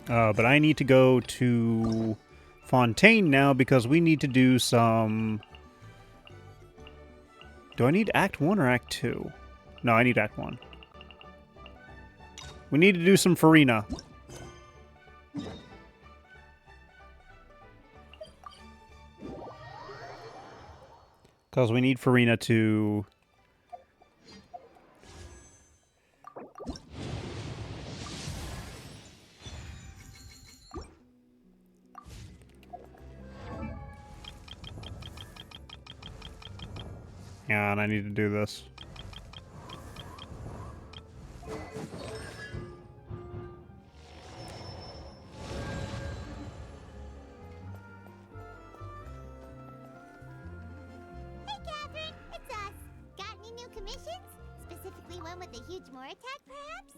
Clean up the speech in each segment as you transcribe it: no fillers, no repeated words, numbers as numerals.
But I need to go to Fontaine now because we need to do some... Do I need Act 1 or Act 2? No, I need Act 1. We need to do some Farina. Because we need Farina to... Yeah, and I need to do this. Hey, Catherine, it's us. Got any new commissions? Specifically one with a huge more attack, perhaps?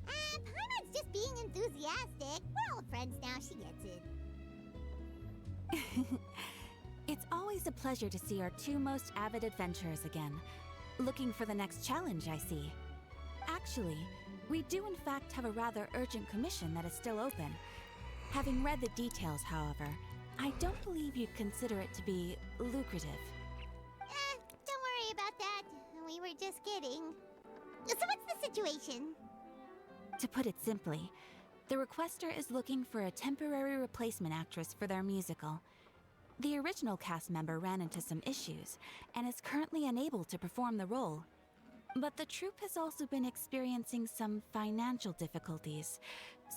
Paimon's just being enthusiastic. We're old friends now, she gets it. It's always a pleasure to see our two most avid adventurers again. Looking for the next challenge, I see. Actually, we do in fact have a rather urgent commission that is still open. Having read the details, however, I don't believe you'd consider it to be lucrative. Don't worry about that. We were just kidding. So what's the situation? To put it simply, the requester is looking for a temporary replacement actress for their musical. The original cast member ran into some issues, and is currently unable to perform the role. But the troupe has also been experiencing some financial difficulties,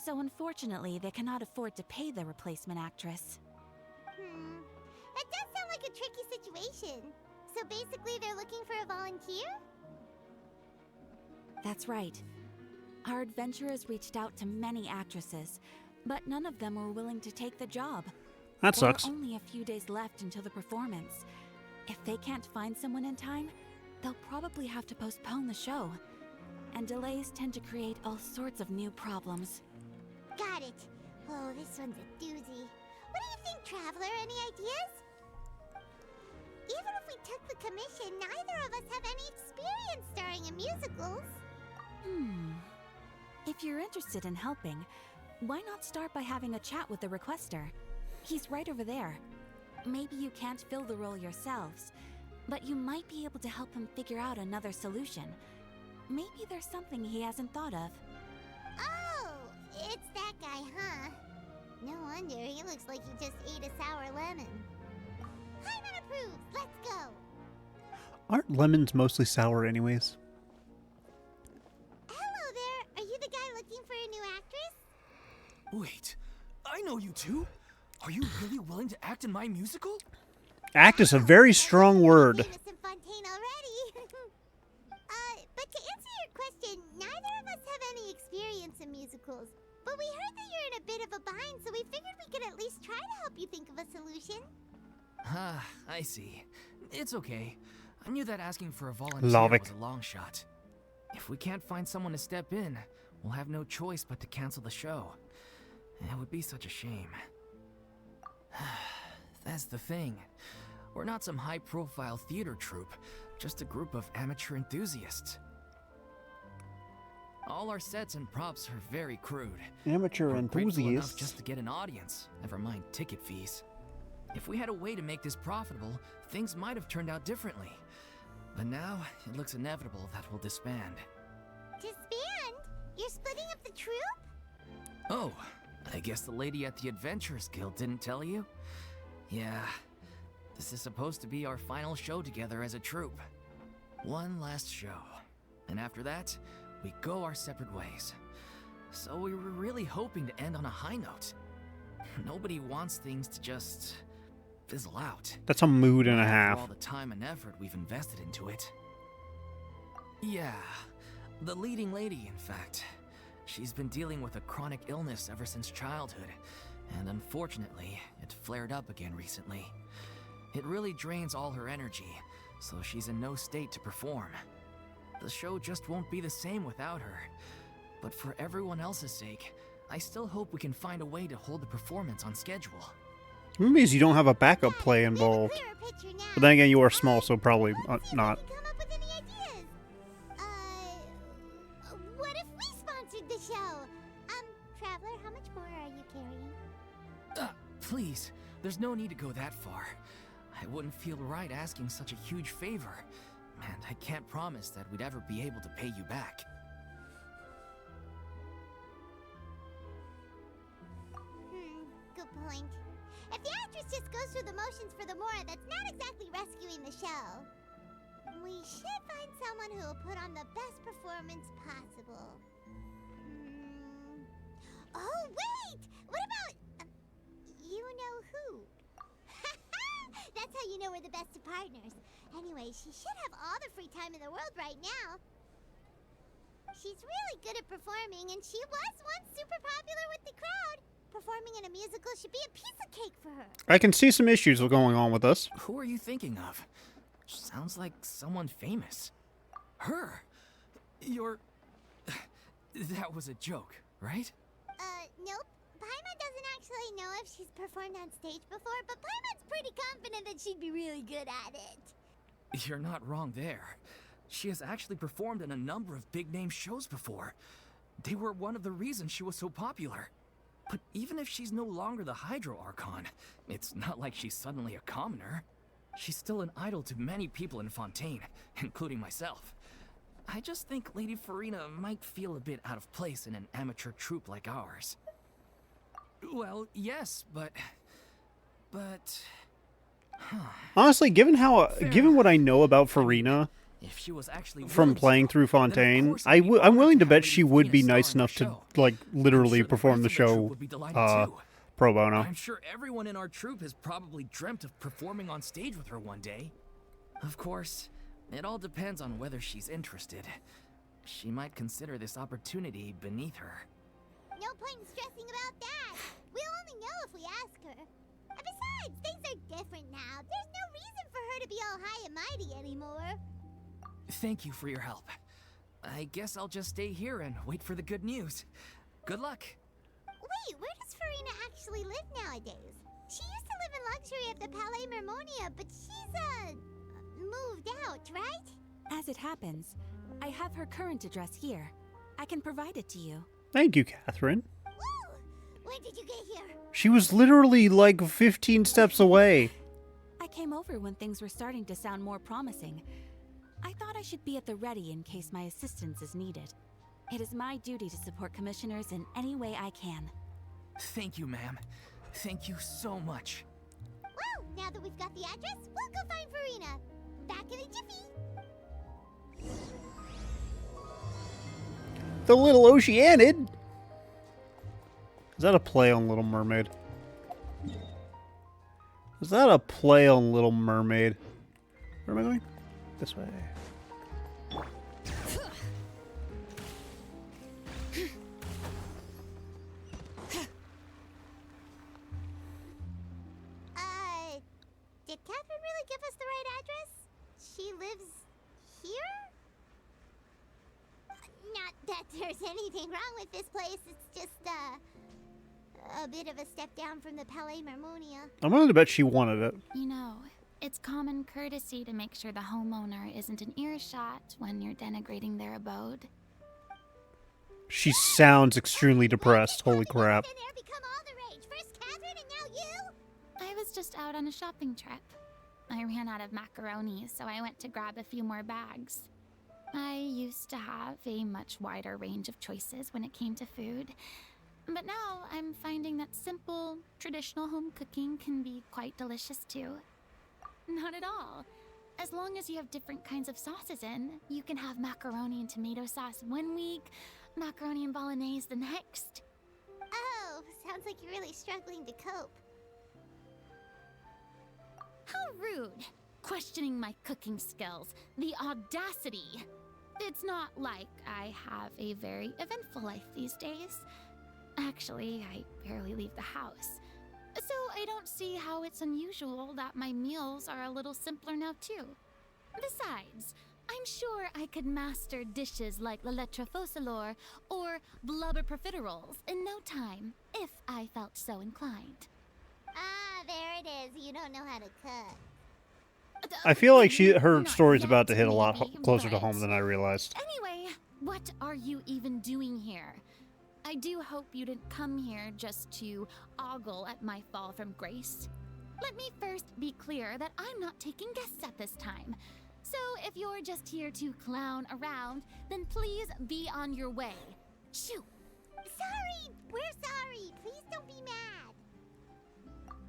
so unfortunately they cannot afford to pay the replacement actress. That does sound like a tricky situation. So basically they're looking for a volunteer? That's right. Our adventurers reached out to many actresses, but none of them were willing to take the job. That sucks. There are only a few days left until the performance. If they can't find someone in time, they'll probably have to postpone the show. And delays tend to create all sorts of new problems. Got it. Oh, this one's a doozy. What do you think, Traveler? Any ideas? Even if we took the commission, neither of us have any experience starring in musicals. If you're interested in helping, why not start by having a chat with the requester? He's right over there. Maybe you can't fill the role yourselves, but you might be able to help him figure out another solution. Maybe there's something he hasn't thought of. Oh, it's that guy, huh? No wonder, he looks like he just ate a sour lemon. Paimon approves, let's go! Aren't lemons mostly sour anyways? Hello there, are you the guy looking for a new actress? Wait, I know you two. Are you really willing to act in my musical? Act is a very strong word. Famous in Fontaine already. But to answer your question, neither of us have any experience in musicals. But we heard that you're in a bit of a bind, so we figured we could at least try to help you think of a solution. Ah, I see. It's okay. I knew that asking for a volunteer Lovick. was a long shot. If we can't find someone to step in, we'll have no choice but to cancel the show. It would be such a shame. That's the thing. We're not some high-profile theater troupe, just a group of amateur enthusiasts. All our sets and props are very crude. Amateur We're grateful enough enthusiasts. just to get an audience, never mind ticket fees. If we had a way to make this profitable, things might have turned out differently. But now, it looks inevitable that we'll disband. Disband? You're splitting up the troupe? Oh, I guess the lady at the Adventurers Guild didn't tell you? Yeah, this is supposed to be our final show together as a troupe. One last show. And after that, we go our separate ways. So we were really hoping to end on a high note. Nobody wants things to just fizzle out. That's a mood and a After half. all the time and effort we've invested into it. Yeah, the leading lady, in fact. She's been dealing with a chronic illness ever since childhood, and unfortunately, it flared up again recently. It really drains all her energy, so she's in no state to perform. The show just won't be the same without her. But for everyone else's sake, I still hope we can find a way to hold the performance on schedule. It means you don't have a backup play We have a involved. clearer picture now. But then again, you are small, so probably Let's see if not. we can come up with any ideas. What if we sponsored the show? Traveler, how much more are you carrying? Please, there's no need to go that far. I wouldn't feel right asking such a huge favor, and I can't promise that we'd ever be able to pay you back. Good point. If the actress just goes through the motions for the Mora, that's not exactly rescuing the show. We should find someone who will put on the best performance possible. Oh, wait! What about... you know who? That's how you know we're the best of partners. Anyway, she should have all the free time in the world right now. She's really good at performing, and she was once super popular with the crowd. Performing in a musical should be a piece of cake for her. I can see some issues going on with us. Who are you thinking of? Sounds like someone famous. Her? You're... That was a joke, right? Nope. Paimon doesn't actually know if she's performed on stage before, but Paimon's pretty confident that she'd be really good at it. You're not wrong there. She has actually performed in a number of big-name shows before. They were one of the reasons she was so popular. But even if she's no longer the Hydro Archon, it's not like she's suddenly a commoner. She's still an idol to many people in Fontaine, including myself. I just think Lady Farina might feel a bit out of place in an amateur troupe like ours. Well, yes, but... Honestly, given what I know about Farina If she was actually from willing playing to, through then of Fontaine, course I'd be I'm willing honored to have bet Lady she would be Farina nice star in enough the to, show. like, I'm literally sure the perform the rest of troupe show would be delighted too. pro bono. I'm sure everyone in our troupe has probably dreamt of performing on stage with her one day. Of course, it all depends on whether she's interested. She might consider this opportunity beneath her. No point in stressing about that. We'll only know if we ask her. And besides, things are different now. There's no reason for her to be all high and mighty anymore. Thank you for your help. I guess I'll just stay here and wait for the good news. Good luck. Wait, where does Farina actually live nowadays? She used to live in luxury at the Palais Mermonia, but she's, moved out, right? As it happens, I have her current address here. I can provide it to you. Thank you, Catherine. Woo! When did you get here? She was literally like 15 steps away. I came over when things were starting to sound more promising. I thought I should be at the ready in case my assistance is needed. It is my duty to support commissioners in any way I can. Thank you, ma'am. Thank you so much. Well, now that we've got the address, we'll go find Farina. Back in a jiffy. The Little Oceanid? Is that a play on Little Mermaid? Is that a play on Little Mermaid? Where am I going? This way. Did Catherine really give us the right address? She lives here? Not that there's anything wrong with this place. It's just, a bit of a step down from the Palais Mermonia. I'm willing to bet she wanted it. You know, it's common courtesy to make sure the homeowner isn't an earshot when you're denigrating their abode. She sounds extremely depressed. Holy crap. Then there become all the rage. First Catherine and now you? I was just out on a shopping trip. I ran out of macaroni, so I went to grab a few more bags. I used to have a much wider range of choices when it came to food, but now I'm finding that simple, traditional home cooking can be quite delicious too. Not at all. As long as you have different kinds of sauces in, you can have macaroni and tomato sauce one week, macaroni and bolognese the next. Oh, sounds like you're really struggling to cope. How rude! Questioning my cooking skills. The audacity! It's not like I have a very eventful life these days. Actually, I barely leave the house. So I don't see how it's unusual that my meals are a little simpler now too. Besides, I'm sure I could master dishes like la lettre faucilor or blubber profiteroles in no time, if I felt so inclined. Ah, there it is. You don't know how to cook. I feel like her Not story's yet, about to hit a lot maybe, closer to but- home than I realized. Anyway, what are you even doing here? I do hope you didn't come here just to ogle at my fall from grace. Let me first be clear that I'm not taking guests at this time. So if you're just here to clown around, then please be on your way. Shoo! Sorry! We're sorry! Please don't be mad!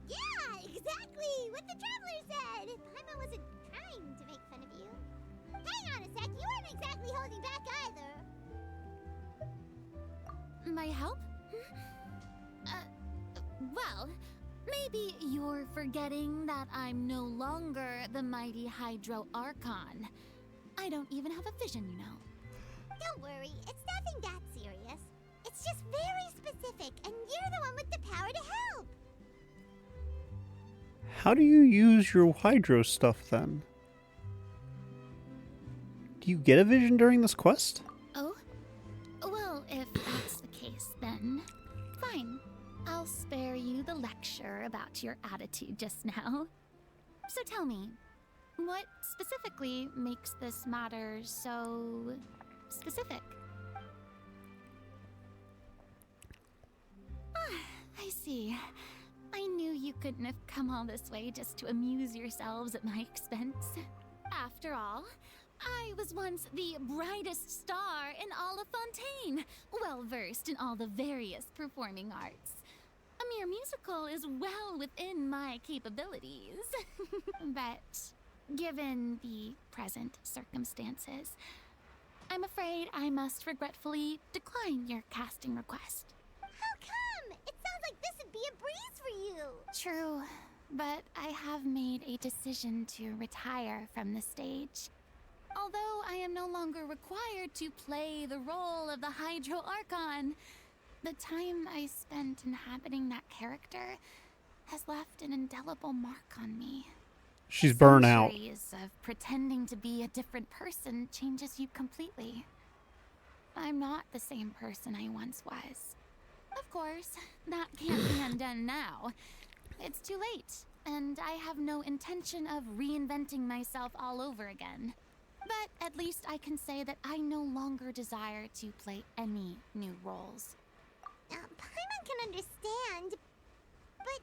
Yeah, exactly! What the Traveler said! Paimon wasn't trying to make fun of you. Hang on a sec, you weren't exactly holding back either. My help? Well, maybe you're forgetting that I'm no longer the mighty Hydro Archon. I don't even have a vision, you know. Don't worry, it's nothing that serious. It's just very specific, and you're the one with the power to help. How do you use your Hydro stuff then? Do you get a vision during this quest? Oh? Well, if that's the case, then fine. I'll spare you the lecture about your attitude just now. So tell me, what specifically makes this matter so specific? I see. I knew you couldn't have come all this way just to amuse yourselves at my expense. After all, I was once the brightest star in all of Fontaine, well versed in all the various performing arts. A mere musical is well within my capabilities. But given the present circumstances, I'm afraid I must regretfully decline your casting request. How come? It sounds like this would be a breeze for you. True, but I have made a decision to retire from the stage. Although I am no longer required to play the role of the Hydro Archon, the time I spent inhabiting that character has left an indelible mark on me. She's burnt out. Centuries of pretending to be a different person changes you completely. I'm not the same person I once was. Of course, that can't be undone now. It's too late, and I have no intention of reinventing myself all over again. But at least I can say that I no longer desire to play any new roles. Paimon can understand, but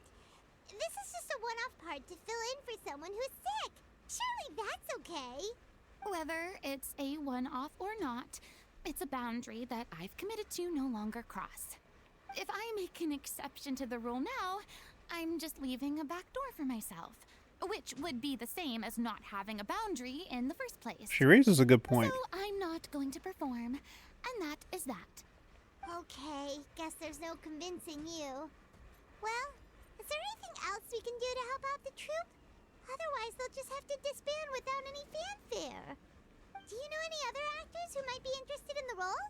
this is just a one-off part to fill in for someone who's sick. Surely that's okay. Whether it's a one-off or not, it's a boundary that I've committed to no longer cross. If I make an exception to the rule now, I'm just leaving a back door for myself, which would be the same as not having a boundary in the first place. She raises a good point. So I'm not going to perform, and that is that. Okay, guess there's no convincing you. Well, is there anything else we can do to help out the troupe? Otherwise, they'll just have to disband without any fanfare. Do you know any other actors who might be interested in the role?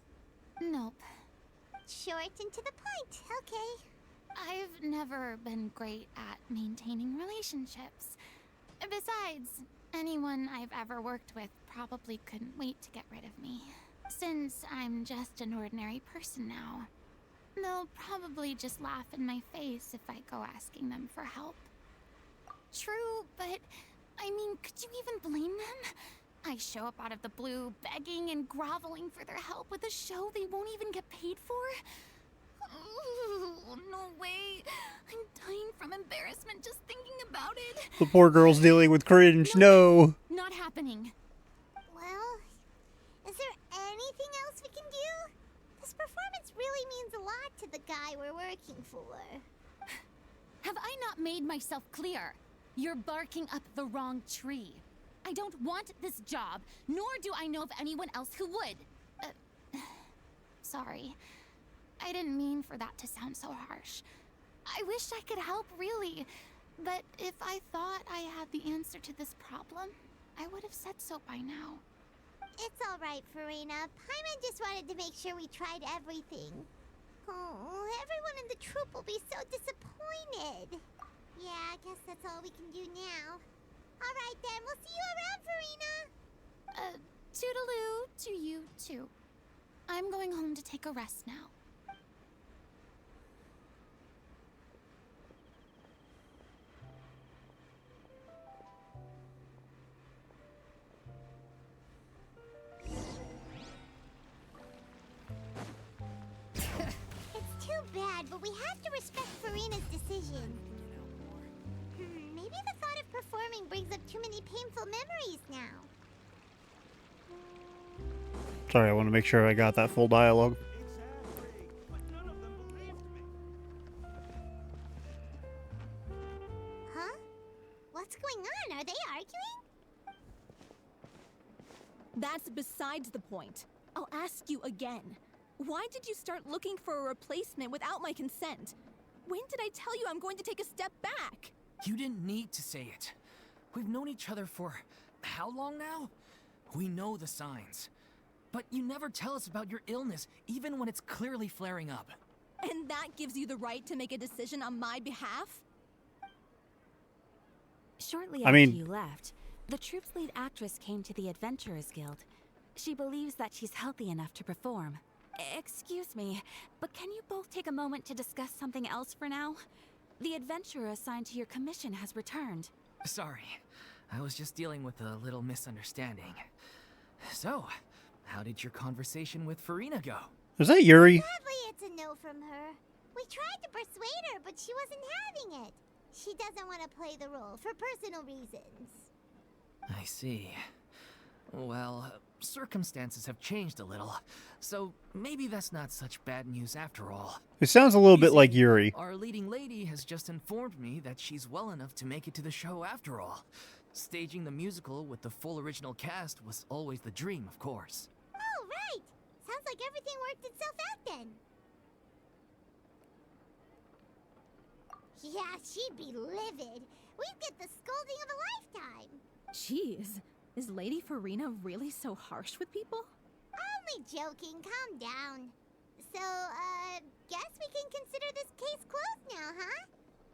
Nope. Short and to the point, okay. I've never been great at maintaining relationships. Besides, anyone I've ever worked with probably couldn't wait to get rid of me. Since I'm just an ordinary person now, they'll probably just laugh in my face if I go asking them for help. True, but I mean, could you even blame them? I show up out of the blue, begging and groveling for their help with a show they won't even get paid for? Oh, no way. I'm dying from embarrassment just thinking about it. The poor girl's dealing with cringe. No. Not happening. Well, is there anything else we can do? This performance really means a lot to the guy we're working for. Have I not made myself clear? You're barking up the wrong tree. I don't want this job, nor do I know of anyone else who would. Sorry. I didn't mean for that to sound so harsh. I wish I could help, really. But if I thought I had the answer to this problem, I would have said so by now. It's all right, Farina. Paimon just wanted to make sure we tried everything. Oh, everyone in the troupe will be so disappointed. Yeah, I guess that's all we can do now. All right, then. We'll see you around, Farina. Toodaloo to you, too. I'm going home to take a rest now. bad, but we have to respect Farina's decision. Maybe the thought of performing brings up too many painful memories now. Sorry, I want to make sure I got that full dialogue. Huh? What's going on? Are they arguing? That's besides the point. I'll ask you again. Why did you start looking for a replacement without my consent? When did I tell you I'm going to take a step back? You didn't need to say it. We've known each other for how long now? We know the signs. But you never tell us about your illness, even when it's clearly flaring up. And that gives you the right to make a decision on my behalf? Shortly I after mean- you left, the troupe's lead actress came to the Adventurers Guild. She believes that she's healthy enough to perform. Excuse me, but can you both take a moment to discuss something else for now? The adventurer assigned to your commission has returned. Sorry, I was just dealing with a little misunderstanding. So, how did your conversation with Farina go? Is that Yuri? Sadly, it's a no from her. We tried to persuade her, but she wasn't having it. She doesn't want to play the role for personal reasons. I see. Well, circumstances have changed a little, so maybe that's not such bad news after all. It sounds a little You bit like see, Yuri. Our leading lady has just informed me that she's well enough to make it to the show after all. Staging the musical with the full original cast was always the dream, of course. Oh, right. Sounds like everything worked itself out then. Yeah, she'd be livid. We'd get the scolding of a lifetime. Jeez, is Lady Farina really so harsh with people? Only joking. Calm down. So, guess we can consider this case closed now, huh?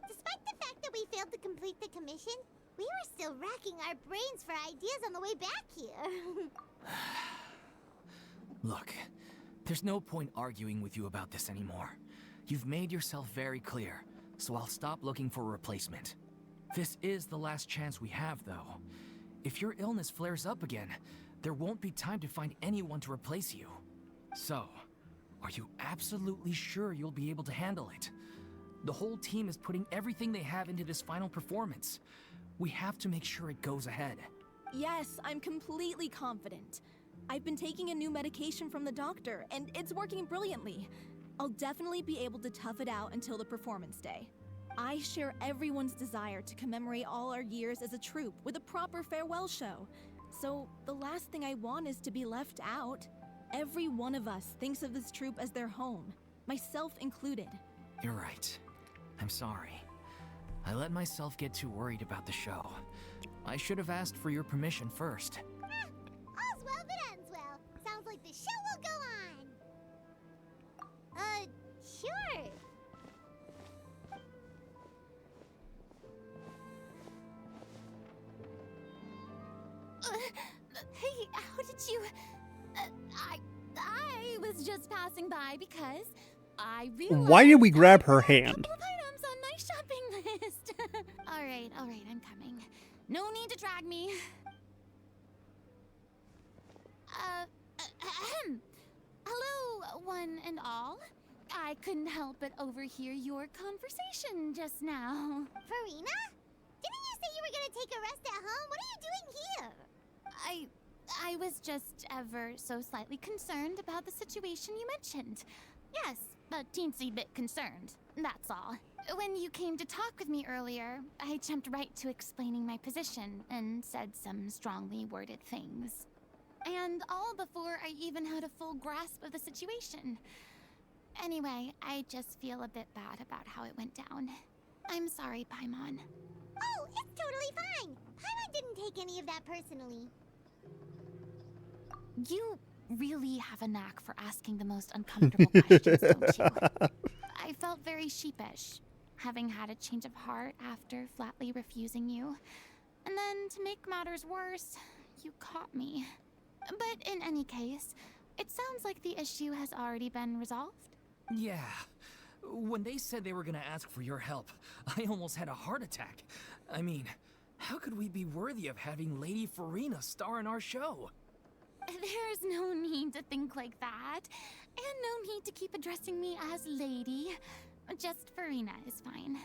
Despite the fact that we failed to complete the commission, we were still racking our brains for ideas on the way back here. Look, there's no point arguing with you about this anymore. You've made yourself very clear, so I'll stop looking for a replacement. This is the last chance we have, though. If your illness flares up again, there won't be time to find anyone to replace you. So, are you absolutely sure you'll be able to handle it? The whole team is putting everything they have into this final performance. We have to make sure it goes ahead. Yes, I'm completely confident. I've been taking a new medication from the doctor, and it's working brilliantly. I'll definitely be able to tough it out until the performance day. I share everyone's desire to commemorate all our years as a troupe with a proper farewell show. So the last thing I want is to be left out. Every one of us thinks of this troupe as their home, myself included. You're right. I'm sorry. I let myself get too worried about the show. I should have asked for your permission first. All's well that ends well. Sounds like the show will go on. Sure. Hey, how did you... I was just passing by because I realized... Why did we grab her a hand? couple of items on my shopping list. All right, I'm coming. No need to drag me. Hello, one and all. I couldn't help but overhear your conversation just now. Farina? Didn't you say you were gonna take a rest at home? What are you doing here? I was just ever so slightly concerned about the situation you mentioned. Yes, a teensy bit concerned, that's all. When you came to talk with me earlier, I jumped right to explaining my position and said some strongly worded things. And all before I even had a full grasp of the situation. Anyway, I just feel a bit bad about how it went down. I'm sorry, Paimon. Oh, it's totally fine. Paimon didn't take any of that personally. You really have a knack for asking the most uncomfortable questions, don't you? I felt very sheepish, having had a change of heart after flatly refusing you. And then, to make matters worse, you caught me. But in any case, it sounds like the issue has already been resolved. Yeah. When they said they were gonna ask for your help, I almost had a heart attack. I mean, how could we be worthy of having Lady Farina star in our show? There's no need to think like that. And no need to keep addressing me as lady. Just Farina is fine.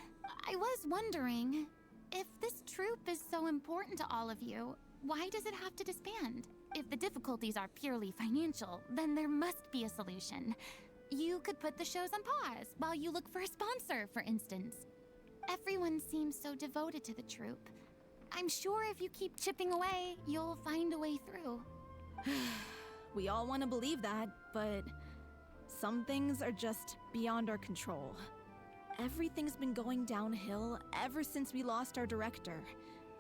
I was wondering, if this troupe is so important to all of you, why does it have to disband? If the difficulties are purely financial, then there must be a solution. You could put the shows on pause while you look for a sponsor, for instance. Everyone seems so devoted to the troupe. I'm sure if you keep chipping away, you'll find a way through. We all want to believe that, but some things are just beyond our control. Everything's been going downhill ever since we lost our director.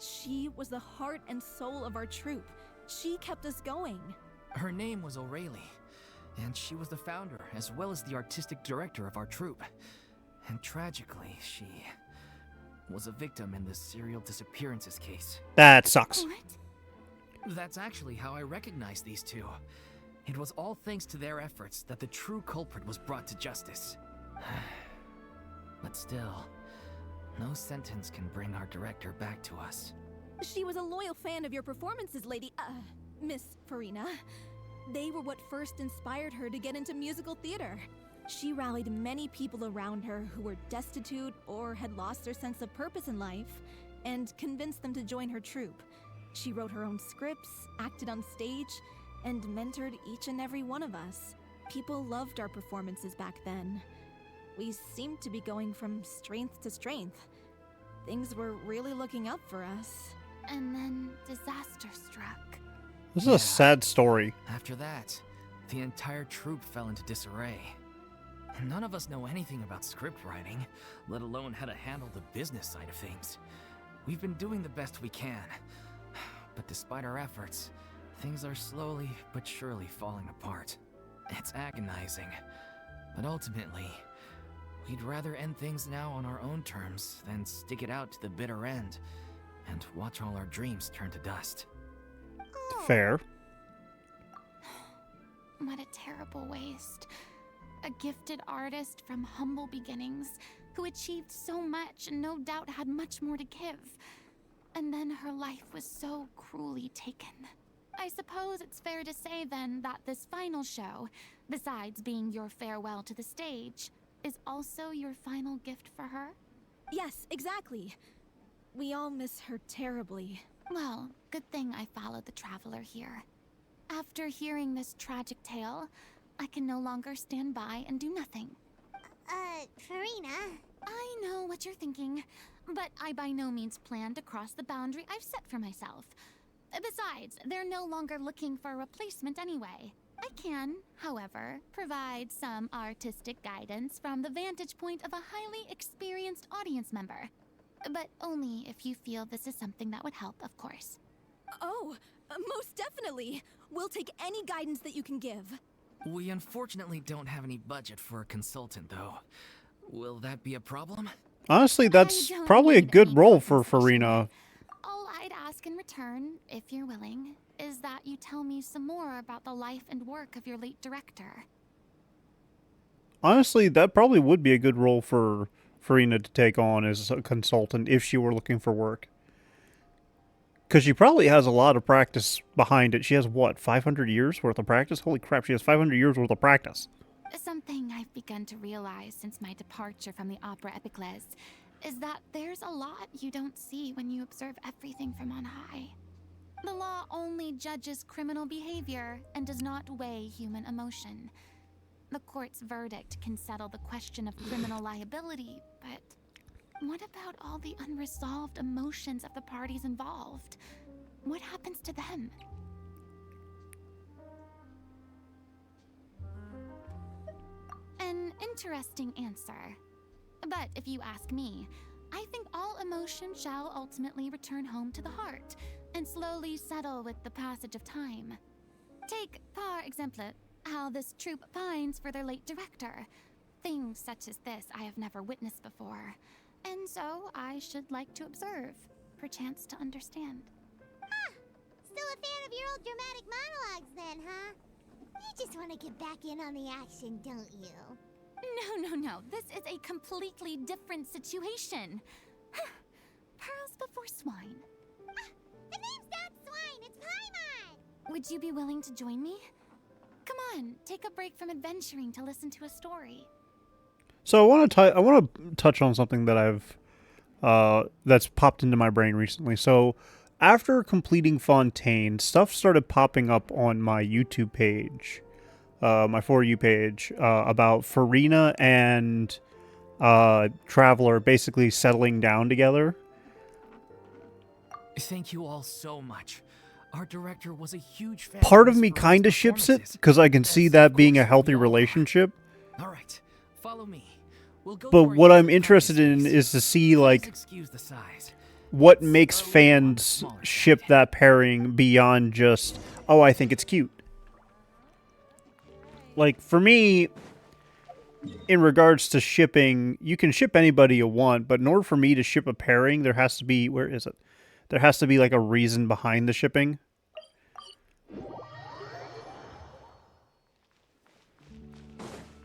She was the heart and soul of our troupe. She kept us going. Her name was O'Reilly, and she was the founder as well as the artistic director of our troupe. And tragically, she was a victim in the serial disappearances case. That sucks. What? That's actually how I recognized these two. It was all thanks to their efforts that the true culprit was brought to justice. But still, no sentence can bring our director back to us. She was a loyal fan of your performances, Miss Farina. They were what first inspired her to get into musical theater. She rallied many people around her who were destitute or had lost their sense of purpose in life, and convinced them to join her troupe. She wrote her own scripts, acted on stage, and mentored each and every one of us. People loved our performances back then. We seemed to be going from strength to strength. Things were really looking up for us. And then disaster struck. This is a sad story. After that, the entire troupe fell into disarray. None of us know anything about script writing, let alone how to handle the business side of things. We've been doing the best we can, but despite our efforts, things are slowly but surely falling apart. It's agonizing, but ultimately, we'd rather end things now on our own terms than stick it out to the bitter end and watch all our dreams turn to dust. Fair. What a terrible waste. A gifted artist from humble beginnings who achieved so much and no doubt had much more to give. And then her life was so cruelly taken. I suppose it's fair to say then that this final show, besides being your farewell to the stage, is also your final gift for her? Yes, exactly. We all miss her terribly. Well, good thing I followed the traveler here. After hearing this tragic tale, I can no longer stand by and do nothing. Farina? I know what you're thinking, but I by no means plan to cross the boundary I've set for myself. Besides, they're no longer looking for a replacement anyway. I can, however, provide some artistic guidance from the vantage point of a highly experienced audience member. But only if you feel this is something that would help, of course. Oh, most definitely. We'll take any guidance that you can give. We unfortunately don't have any budget for a consultant, though. Will that be a problem? Honestly, that's I don't probably a need good any role for compensation. Farina. All I'd ask in return, if you're willing, is that you tell me some more about the life and work of your late director. Honestly, that probably would be a good role for Farina to take on as a consultant if she were looking for work. Because she probably has a lot of practice behind it. She has, what, 500 years worth of practice? Holy crap, she has 500 years worth of practice. Something I've begun to realize since my departure from the Opera Epicles is that there's a lot you don't see when you observe everything from on high. The law only judges criminal behavior and does not weigh human emotion. The court's verdict can settle the question of criminal liability, but what about all the unresolved emotions of the parties involved? What happens to them? An interesting answer. But if you ask me, I think all emotion shall ultimately return home to the heart and slowly settle with the passage of time. Take, par exemple, how this troupe pines for their late director. Things such as this I have never witnessed before, and so I should like to observe, perchance to understand. Still a fan of your old dramatic monologues then, huh? You just want to get back in on the action, don't you? No. This is a completely different situation. Pearls before swine. The name's not Swine, it's Paimon! Would you be willing to join me? Come on, take a break from adventuring to listen to a story. So I want to touch on something that I've that's popped into my brain recently. So after completing Fontaine, stuff started popping up on my YouTube page, my For You page, about Farina and Traveler basically settling down together. Thank you all so much. Our director was a huge fan. Part of of me Miss kind of Farina's ships it performances, because I can see as that of being a course healthy we all are. relationship. All right, follow me. We'll go But to our what I'm usual interested practice in space. is to see Please like excuse the size. what It's makes a little on the fans smaller ship side. that pairing beyond just, oh, I think it's cute. Like, for me, in regards to shipping, you can ship anybody you want, but in order for me to ship a pairing, there has to be, where is it? There has to be, like, a reason behind the shipping.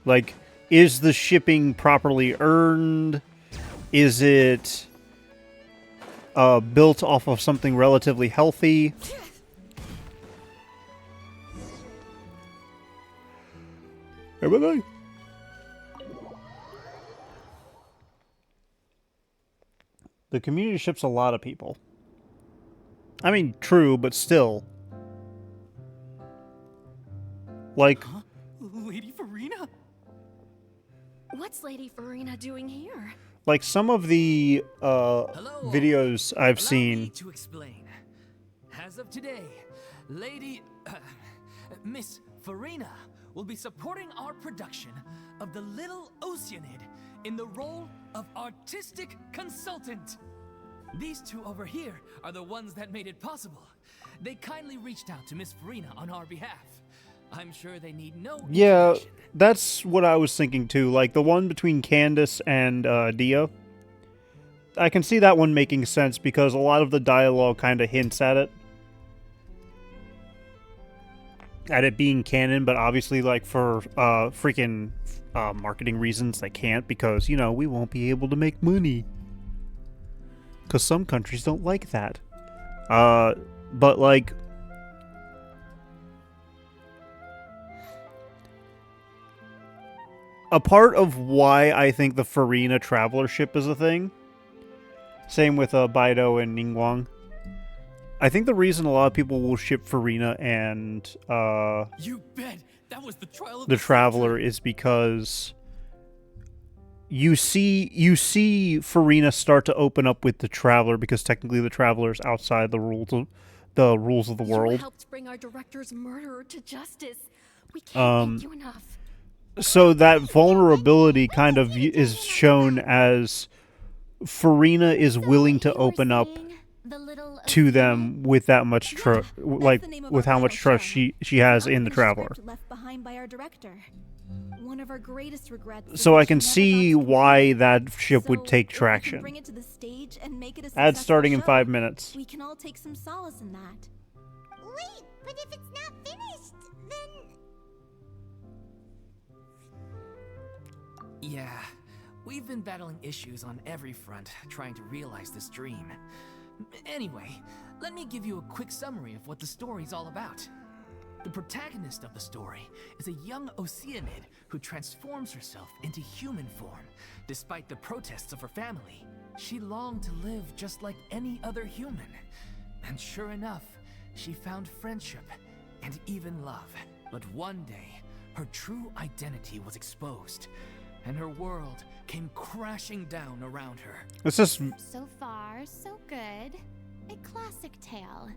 Like, is the shipping properly earned? Is it built off of something relatively healthy? Hey, bye-bye. The community ships a lot of people. I mean, true, but still. Like, Huh? Lady Farina? What's Lady Farina doing here? like some of the Hello. videos I've Allow seen. me to explain. As of today, Lady Miss Farina will be supporting our production of The Little Oceanid in the role of artistic consultant. These two over here are the ones that made it possible. They kindly reached out to Miss Farina on our behalf. I'm sure they need no Yeah, introduction. that's what I was thinking too. Like the one between Candace and Dia. I can see that one making sense because a lot of the dialogue kind of hints at it. At it being canon, but obviously, like, for freaking marketing reasons, they can't because, you know, we won't be able to make money. Because some countries don't like that. But, like, a part of why I think the Farina Traveler ship is a thing, same with Baido and Ningguang. I think the reason a lot of people will ship Farina and You bet. That was the trial of the Traveler is because you see Farina start to open up with the Traveler because technically the Traveler is outside the rules of the You world. helped bring our director's murderer to justice. We can't thank you enough. So that vulnerability kind of is shown as Farina is willing to So what you were open up saying, the little to Oceanid? them with that much Yeah, trust, that's like the name of with our how much final trust show. she has An in the unfinished Traveler. script left behind by our director. One of our greatest regrets. So I is that can she never got see to why complete. that ship would So take if we can traction. bring it to the stage and make it a Ads successful starting in show, 5 minutes. We can all take some solace in that. Wait, but if it's not finished, then Yeah, we've been battling issues on every front trying to realize this dream. Anyway, let me give you a quick summary of what the story's all about. The protagonist of the story is a young Oceanid who transforms herself into human form, despite the protests of her family. She longed to live just like any other human. And sure enough, she found friendship and even love. But one day, her true identity was exposed, and her world came crashing down around her. This is so far so good. A classic tale.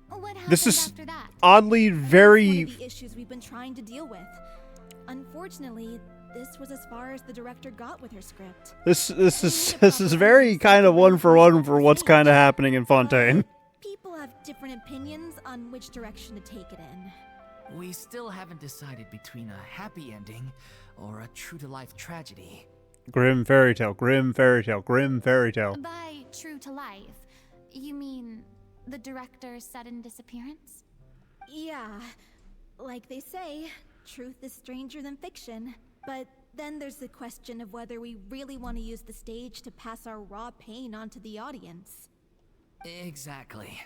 What happened this is after that? oddly That's one very. of the issues we've been trying to deal with. Unfortunately, this was as far as the director got with her script. This is very kind of one for what's kind of happening in Fontaine. But people have different opinions on which direction to take it in. We still haven't decided between a happy ending or a true-to-life tragedy. Grim fairy tale, grim fairy tale, grim fairy tale. By true to life, you mean the director's sudden disappearance? Yeah, like they say, truth is stranger than fiction. But then there's the question of whether we really want to use the stage to pass our raw pain onto the audience. Exactly.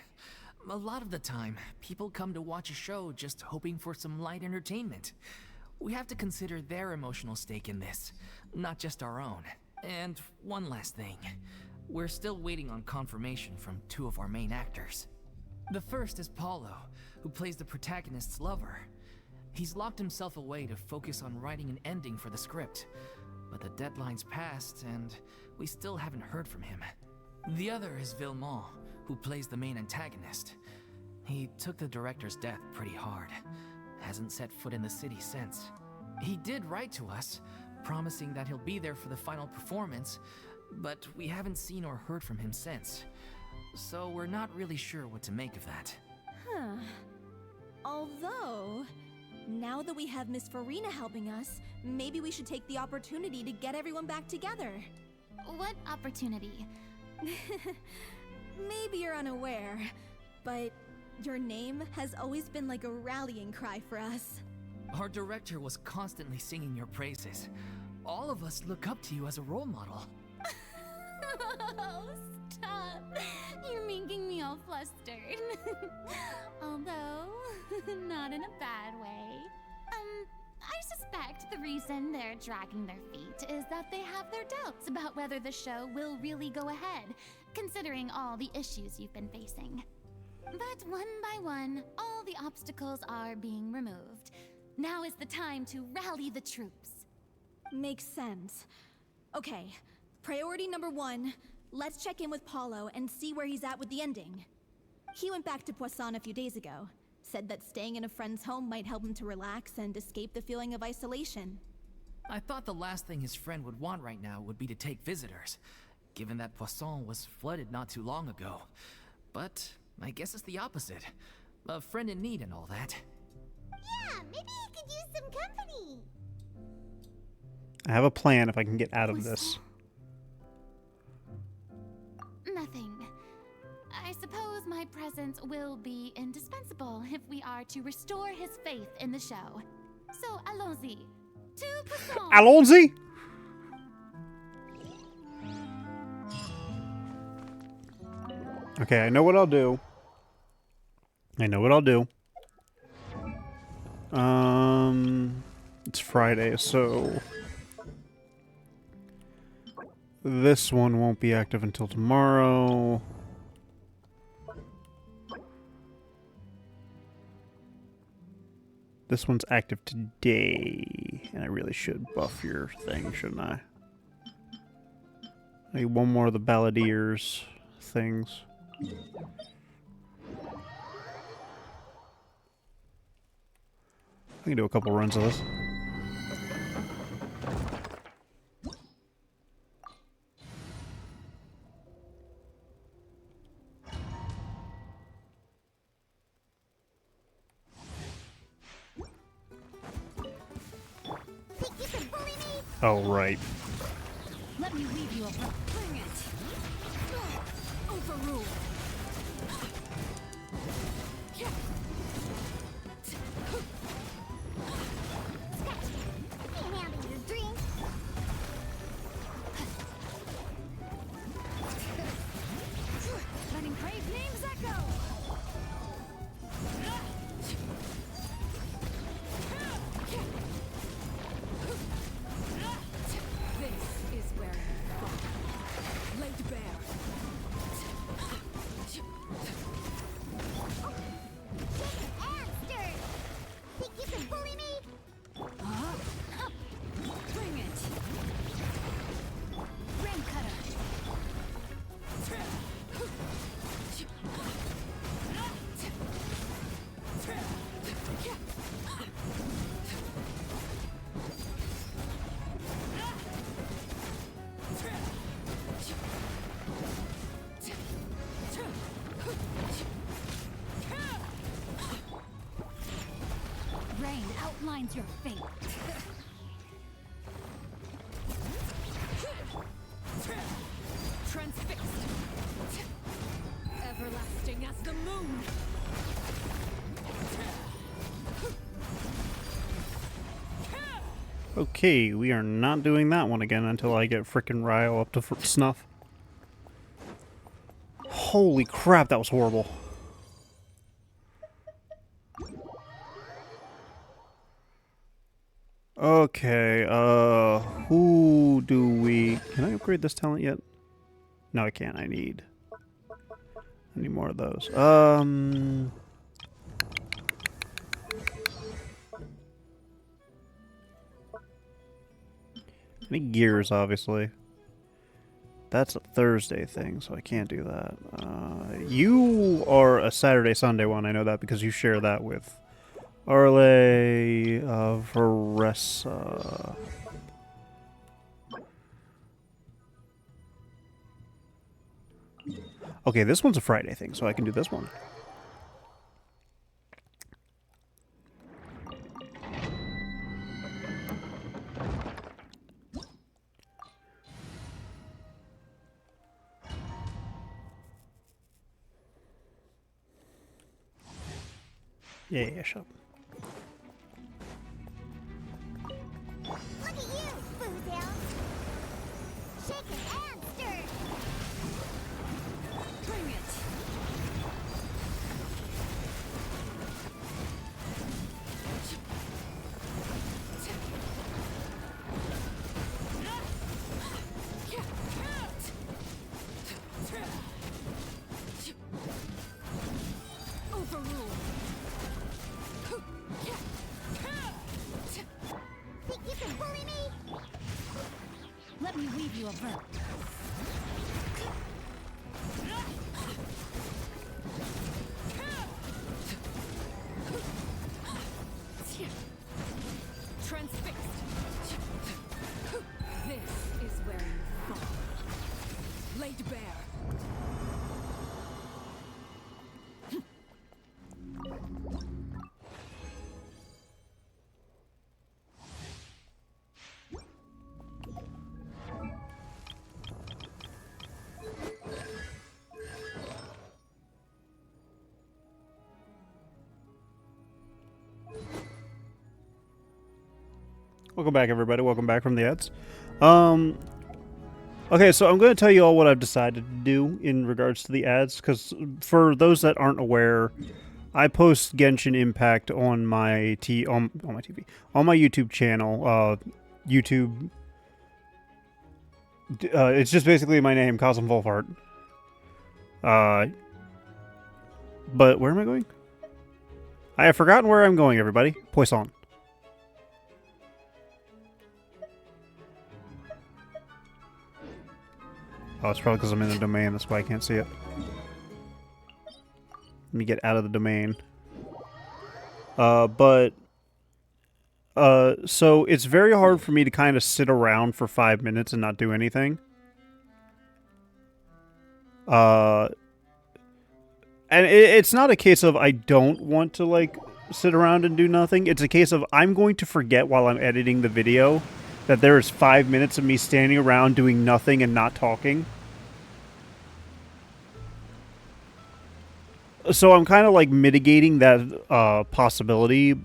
A lot of the time, people come to watch a show just hoping for some light entertainment. We have to consider their emotional stake in this, not just our own. And one last thing. We're still waiting on confirmation from 2 of our main actors. The first is Paulo, who plays the protagonist's lover. He's locked himself away to focus on writing an ending for the script, but the deadline's passed and we still haven't heard from him. The other is Villemont, who plays the main antagonist. He took the director's death pretty hard. Hasn't set foot in the city since. He did write to us, promising that he'll be there for the final performance, but we haven't seen or heard from him since. So we're not really sure what to make of that. Huh. Although, now that we have Miss Farina helping us, maybe we should take the opportunity to get everyone back together. What opportunity? Maybe you're unaware, but your name has always been like a rallying cry for us. Our director was constantly singing your praises. All of us look up to you as a role model. Oh, stop. You're making me all flustered. Although, not in a bad way. I suspect the reason they're dragging their feet is that they have their doubts about whether the show will really go ahead, considering all the issues you've been facing. But one by one, all the obstacles are being removed. Now is the time to rally the troops. Makes sense. Okay, priority number 1, let's check in with Paulo and see where he's at with the ending. He went back to Poisson a few days ago. Said that staying in a friend's home might help him to relax and escape the feeling of isolation. I thought the last thing his friend would want right now would be to take visitors, given that Poisson was flooded not too long ago. But I guess it's the opposite. A friend in need and all that. Yeah, maybe he could use some company. I have a plan if I can get out of this. Nothing. I suppose my presence will be indispensable if we are to restore his faith in the show. So, allons-y. To Poisson! Allons-y! Okay, I know what I'll do. It's Friday, so this one won't be active until tomorrow. This one's active today, and I really should buff your thing, shouldn't I? I need one more of the Balladeers things. I can do a couple runs of this. Think you can bully me? Oh, right. Let me leave you alone. Bring it. Overrule. Can't handle your drink. Letting brave names echo. This is where you fall. Laid bare. And stir. Think you can bully me? Bring it. Rain cutter. Rain outlines your fate. Transfixed. Everlasting as the moon. Okay, we are not doing that one again until I get frickin' Ryle up to snuff. Holy crap, that was horrible. Okay, who do we... Can I upgrade this talent yet? No, I can't. I need more of those. I need gears, obviously. That's a Thursday thing, so I can't do that. You are a Saturday, Sunday one. I know that because you share that with Arle, Varessa. Okay, this one's a Friday thing, so I can do this one. Yeah, shut up. Look at you, Boozle. Shaken and stirred. Bring it. Overrule. Think you can bully me? Let me weave you a web. Transfixed. This is where you fall. Laid bare. Welcome back, everybody. Welcome back from the ads. Okay, so I'm going to tell you all what I've decided to do in regards to the ads, because for those that aren't aware, I post Genshin Impact on my on my TV, on my YouTube channel. YouTube. It's just basically my name, Kazm Vulfhart. But where am I going? I have forgotten where I'm going, everybody. Poisson. Oh, it's probably because I'm in the domain. That's why I can't see it. Let me get out of the domain. So it's very hard for me to kind of sit around for 5 minutes and not do anything. And it's not a case of I don't want to, like, sit around and do nothing. It's a case of I'm going to forget while I'm editing the video that there is 5 minutes of me standing around doing nothing and not talking. So I'm kind of like mitigating that possibility.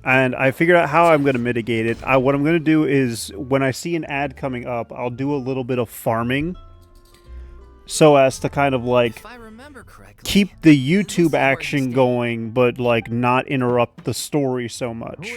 And I figured out how I'm going to mitigate it. What I'm going to do is when I see an ad coming up, I'll do a little bit of farming. So as to kind of like If I remember correctly, keep the this is YouTube where you action stay. going, but like not interrupt the story so much.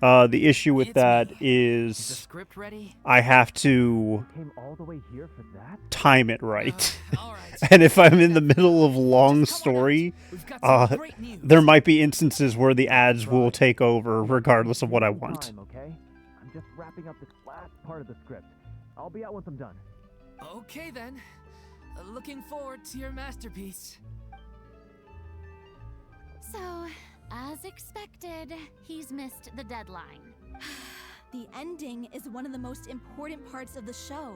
The issue with It's that me. Is the is script ready? I have to Came all the way here for that? time it right. All right. And if I'm in the middle of long Just come on out. story, We've got some great news. there might be instances where the ads will take over regardless of what I want. Time, okay? I'm just wrapping up this last part of the script. I'll be out once I'm done. Okay then. Looking forward to your masterpiece. So, as expected, he's missed the deadline. The ending is one of the most important parts of the show.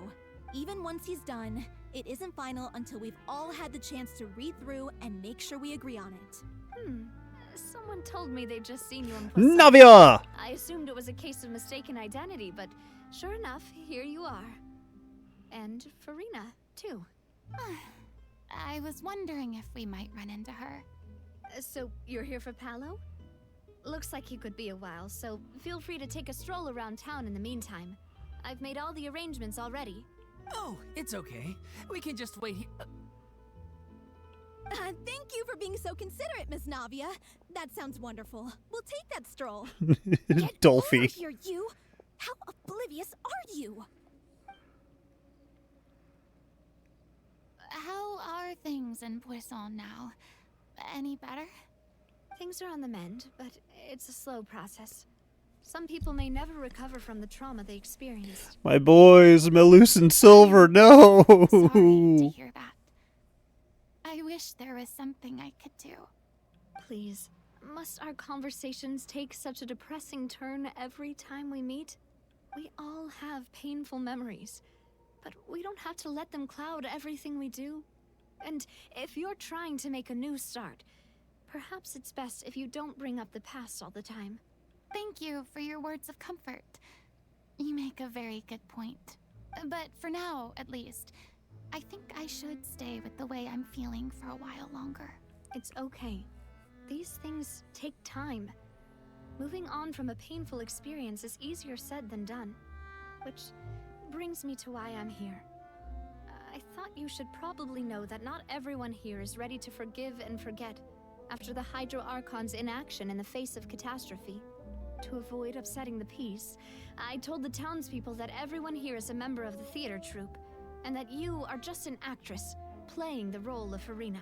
Even once he's done, it isn't final until we've all had the chance to read through and make sure we agree on it. Someone told me they'd just seen you in Poisson. Navia! I assumed it was a case of mistaken identity, but sure enough, here you are. And Farina, too. I was wondering if we might run into her. So, you're here for Palo? Looks like you could be a while, so feel free to take a stroll around town in the meantime. I've made all the arrangements already. Oh, it's okay. We can just wait here. Thank you for being so considerate, Miss Navia. That sounds wonderful. We'll take that stroll. Get Dolphy. over here, you! How oblivious are you? How are things in Poisson now? Any better? Things are on the mend, but it's a slow process. Some people may never recover from the trauma they experienced. My boys, Melus and Silver, no! Sorry to hear that. I wish there was something I could do. Please, must our conversations take such a depressing turn every time we meet? We all have painful memories, but we don't have to let them cloud everything we do. And if you're trying to make a new start, perhaps it's best if you don't bring up the past all the time. Thank you for your words of comfort. You make a very good point. But for now, at least, I think I should stay with the way I'm feeling for a while longer. It's okay. These things take time. Moving on from a painful experience is easier said than done. Which brings me to why I'm here. I thought you should probably know that not everyone here is ready to forgive and forget after the Hydro Archon's inaction in the face of catastrophe. To avoid upsetting the peace, I told the townspeople that everyone here is a member of the theater troupe, and that you are just an actress playing the role of Farina.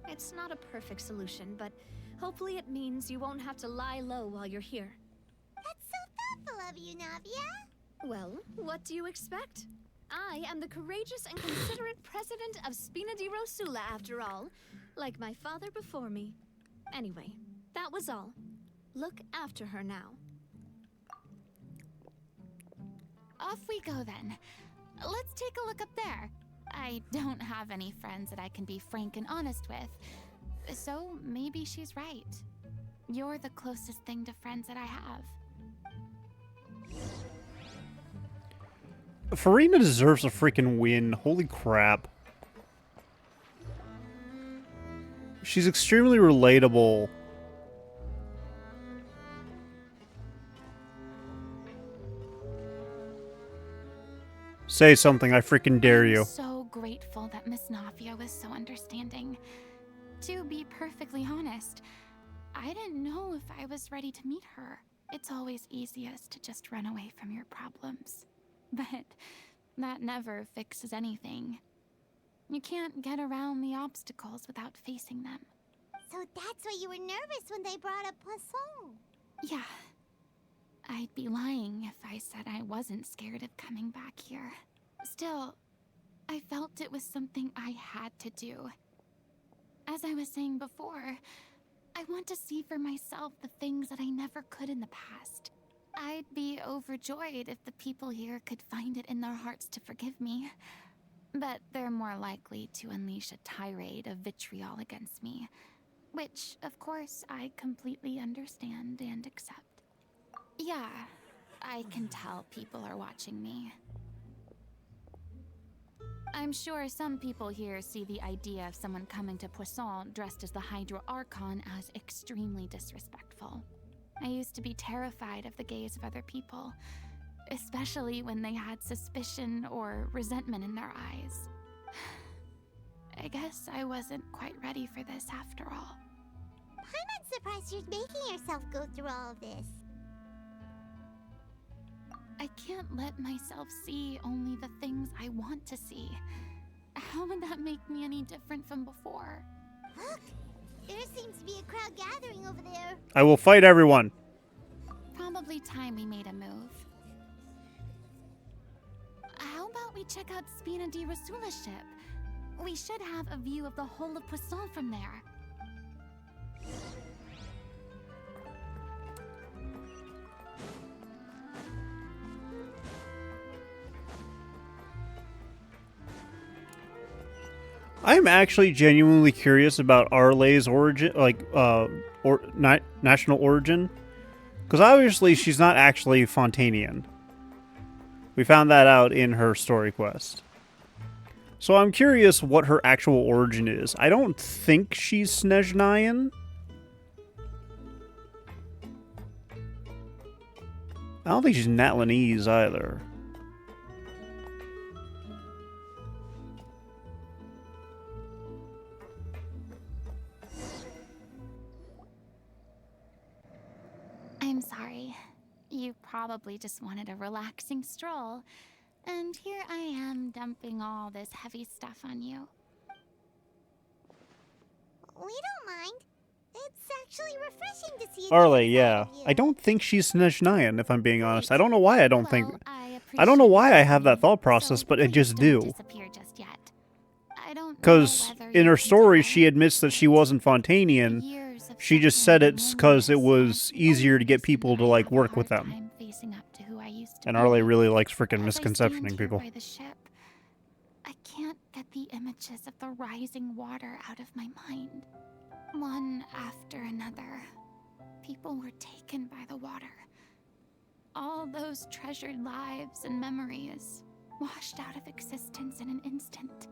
It's not a perfect solution, but hopefully it means you won't have to lie low while you're here. That's so thoughtful of you, Navia. Well, what do you expect? I am the courageous and considerate president of Spina di Rosula, after all, like my father before me. Anyway, that was all. Look after her now. Off we go then. Let's take a look up there. I don't have any friends that I can be frank and honest with, so maybe she's right. You're the closest thing to friends that I have. Farina deserves a freaking win. Holy crap. She's extremely relatable. Say something, I freaking dare you. I'm so grateful that Miss Navia was so understanding. To be perfectly honest, I didn't know if I was ready to meet her. It's always easiest to just run away from your problems. But that never fixes anything. You can't get around the obstacles without facing them. So that's why you were nervous when they brought up Poisson. Yeah. I'd be lying if I said I wasn't scared of coming back here. Still, I felt it was something I had to do. As I was saying before, I want to see for myself the things that I never could in the past. I'd be overjoyed if the people here could find it in their hearts to forgive me. But they're more likely to unleash a tirade of vitriol against me. Which, of course, I completely understand and accept. Yeah, I can tell people are watching me. I'm sure some people here see the idea of someone coming to Poisson dressed as the Hydro Archon as extremely disrespectful. I used to be terrified of the gaze of other people, especially when they had suspicion or resentment in their eyes. I guess I wasn't quite ready for this after all. I'm not surprised you're making yourself go through all of this. I can't let myself see only the things I want to see. How would that make me any different from before? Look! There seems to be a crowd gathering over there. I will fight everyone. Probably time we made a move. How about we check out Spina di Rosula ship? We should have a view of the whole of Poisson from there. I'm actually genuinely curious about Arle's origin, national origin. Because obviously she's not actually Fontanian. We found that out in her story quest. So I'm curious what her actual origin is. I don't think she's Snezhnayan. I don't think she's Natlanese either. probably just wanted a relaxing stroll. And here I am dumping all this heavy stuff on you. We don't mind. It's actually refreshing to see a Arle, different yeah. side of you. I don't think she's Snezhnayan, if I'm being honest. I don't know why I don't think... Well, I don't know appreciate why I have that listening, thought process, so but I please just don't do. disappear just yet. I don't know Because whether in you her can story, tell, she admits that she wasn't Fontanian. years of She just suffering said and it's because it loneliness was are the easier only to get reason people to, I like, have a work with hard them. time facing up to who I used to And be. Arle really likes frickin' As I misconceptioning stand people. here by the ship, I can't get the images of the rising water out of my mind. One after another, people were taken by the water. All those treasured lives and memories washed out of existence in an instant.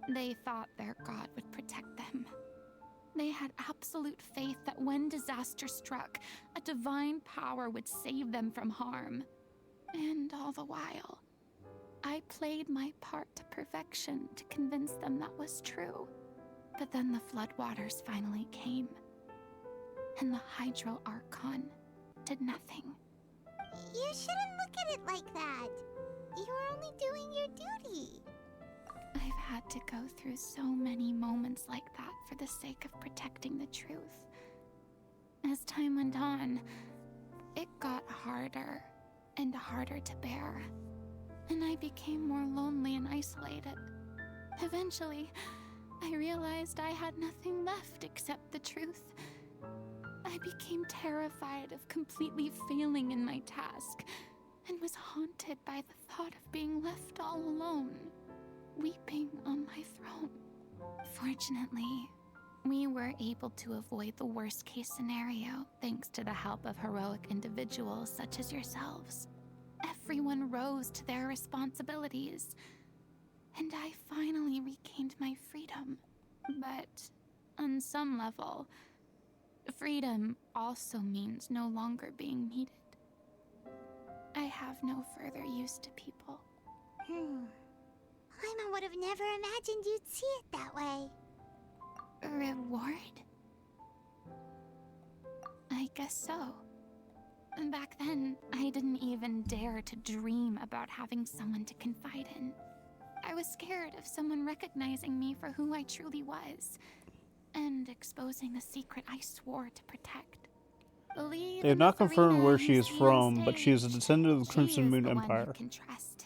They thought their god would protect them. They had absolute faith that when disaster struck, a divine power would save them from harm. And all the while, I played my part to perfection to convince them that was true. But then the floodwaters finally came, and the Hydro Archon did nothing. You shouldn't look at it like that. You were only doing your duty. I've had to go through so many moments like that for the sake of protecting the truth. As time went on, it got harder and harder to bear, and I became more lonely and isolated. Eventually, I realized I had nothing left except the truth. I became terrified of completely failing in my task, and was haunted by the thought of being left all alone, weeping on my throne. Fortunately, we were able to avoid the worst-case scenario thanks to the help of heroic individuals such as yourselves. Everyone rose to their responsibilities, and I finally regained my freedom. But on some level, freedom also means no longer being needed. I have no further use to people. Paimon would have never imagined you'd see it that way. A reward? I guess so. Back then, I didn't even dare to dream about having someone to confide in. I was scared of someone recognizing me for who I truly was, and exposing the secret I swore to protect. Believe They have in the not confirmed Farina where you she is see on from, but she is a stage. descendant of the She Crimson is Moon the one Empire. you can trust.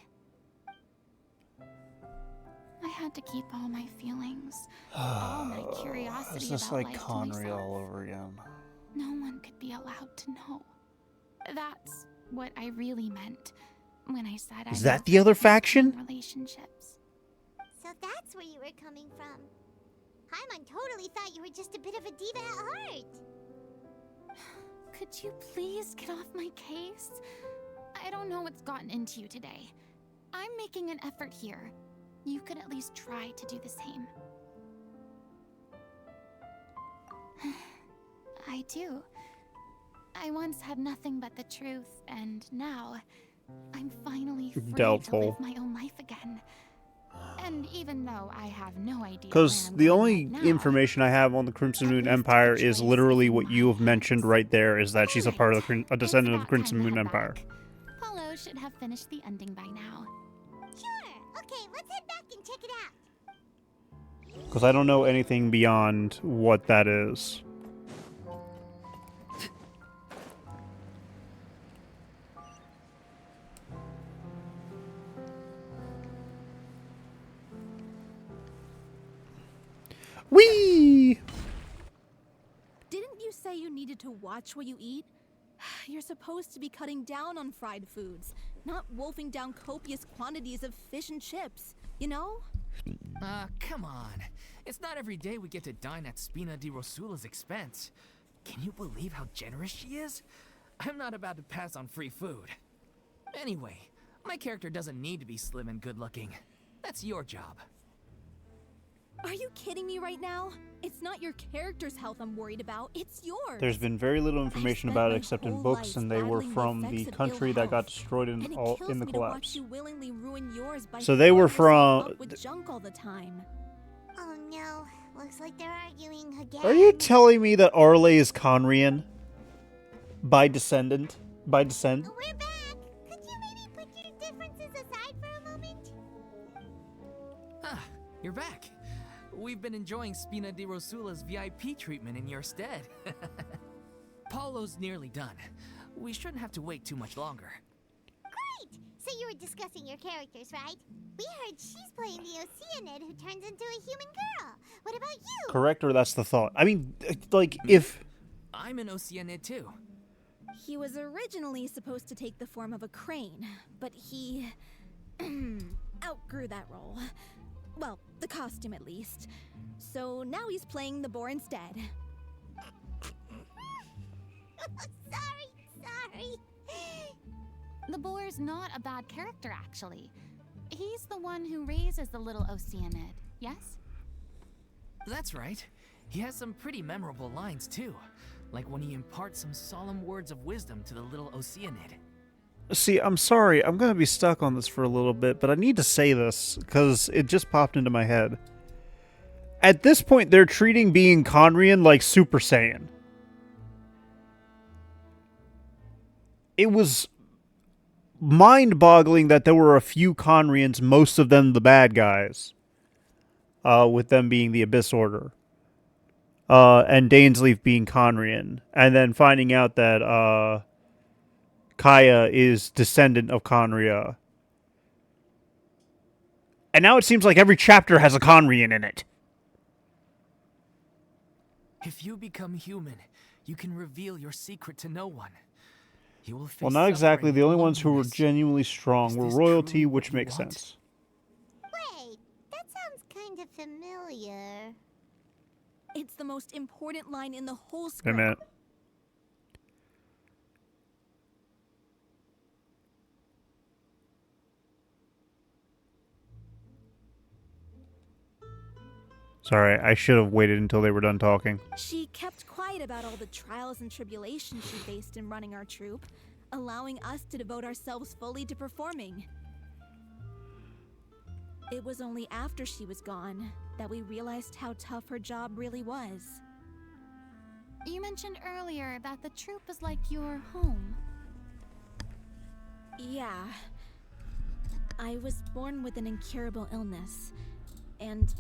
I had to keep all my feelings, all my curiosity It's just about like life to Conry myself. all over again. No one could be allowed to know. That's what I really meant when I said Is I that the other loved maintain faction? relationships. So that's where you were coming from. Paimon totally thought you were just a bit of a diva at heart. Could you please get off my case? I don't know what's gotten into you today. I'm making an effort here. You could at least try to do the same. I do. I once had nothing but the truth, and now I'm finally free Doubtful. to live my own life again. And even though I have no idea Because where I'm the going only right now, information I have on the Crimson at Moon least Empire the is choice literally is in what my you have mentioned hands. right there, is that she's a part of the a It's descendant of the about Crimson time to Moon head Empire. back. Paulo should have finished the ending by now. Sure. Okay, let's head back and check it out. Because I don't know anything beyond what that is. Whee! Didn't you say you needed to watch what you eat? You're supposed to be cutting down on fried foods, not wolfing down copious quantities of fish and chips, you know? Come on. It's not every day we get to dine at Spina di Rosula's expense. Can you believe how generous she is? I'm not about to pass on free food. Anyway, my character doesn't need to be slim and good looking. That's your job. Are you kidding me right now? It's not your character's health I'm worried about, it's yours. There's been very little information spent about it my except in whole books, life and they were battling the from the effects of country ill that got health. destroyed And in it all kills in the me to watch collapse. you willingly ruin yours by So they were filling yourself from- up with junk all the time. Oh no, looks like they're arguing again. Are you telling me that Arle is Conrian? By descent? We're back! differences aside for a moment? Ah, you're back. We've been enjoying Spina di Rosula's VIP treatment in your stead. Paulo's nearly done. We shouldn't have to wait too much longer. Great! So you were discussing your characters, right? We heard she's playing the Oceanid who turns into a human girl. What about you? Correct, or that's the thought? I mean, like, if... I'm an Oceanid too. He was originally supposed to take the form of a crane, but he outgrew that role. Well, the costume at least. So now he's playing the boar instead. Sorry. The boar's not a bad character, actually. He's the one who raises the little Oceanid, yes? That's right. He has some pretty memorable lines too. Like when he imparts some solemn words of wisdom to the little Oceanid. See, I'm sorry. I'm going to be stuck on this for a little bit, but I need to say this because it just popped into my head. At this point, they're treating being Conrian like Super Saiyan. It was mind-boggling that there were a few Conrians, most of them the bad guys, with them being the Abyss Order, and Dainsleif being Conrian, and then finding out that Kaya is descendant of Conria. And now it seems like every chapter has a Conrian in it. If you become human, you can reveal your secret to no one. You will face Well, not exactly. suffering The only and ones who were loneliness. genuinely strong Is were this royalty, truly which what you makes want? sense. Wait, that sounds kind of familiar. It's the most important line in the whole Wait a script. minute. Sorry, I should have waited until they were done talking. She kept quiet about all the trials and tribulations she faced in running our troupe, allowing us to devote ourselves fully to performing. It was only after she was gone that we realized how tough her job really was. You mentioned earlier that the troupe is like your home. Yeah. I was born with an incurable illness, and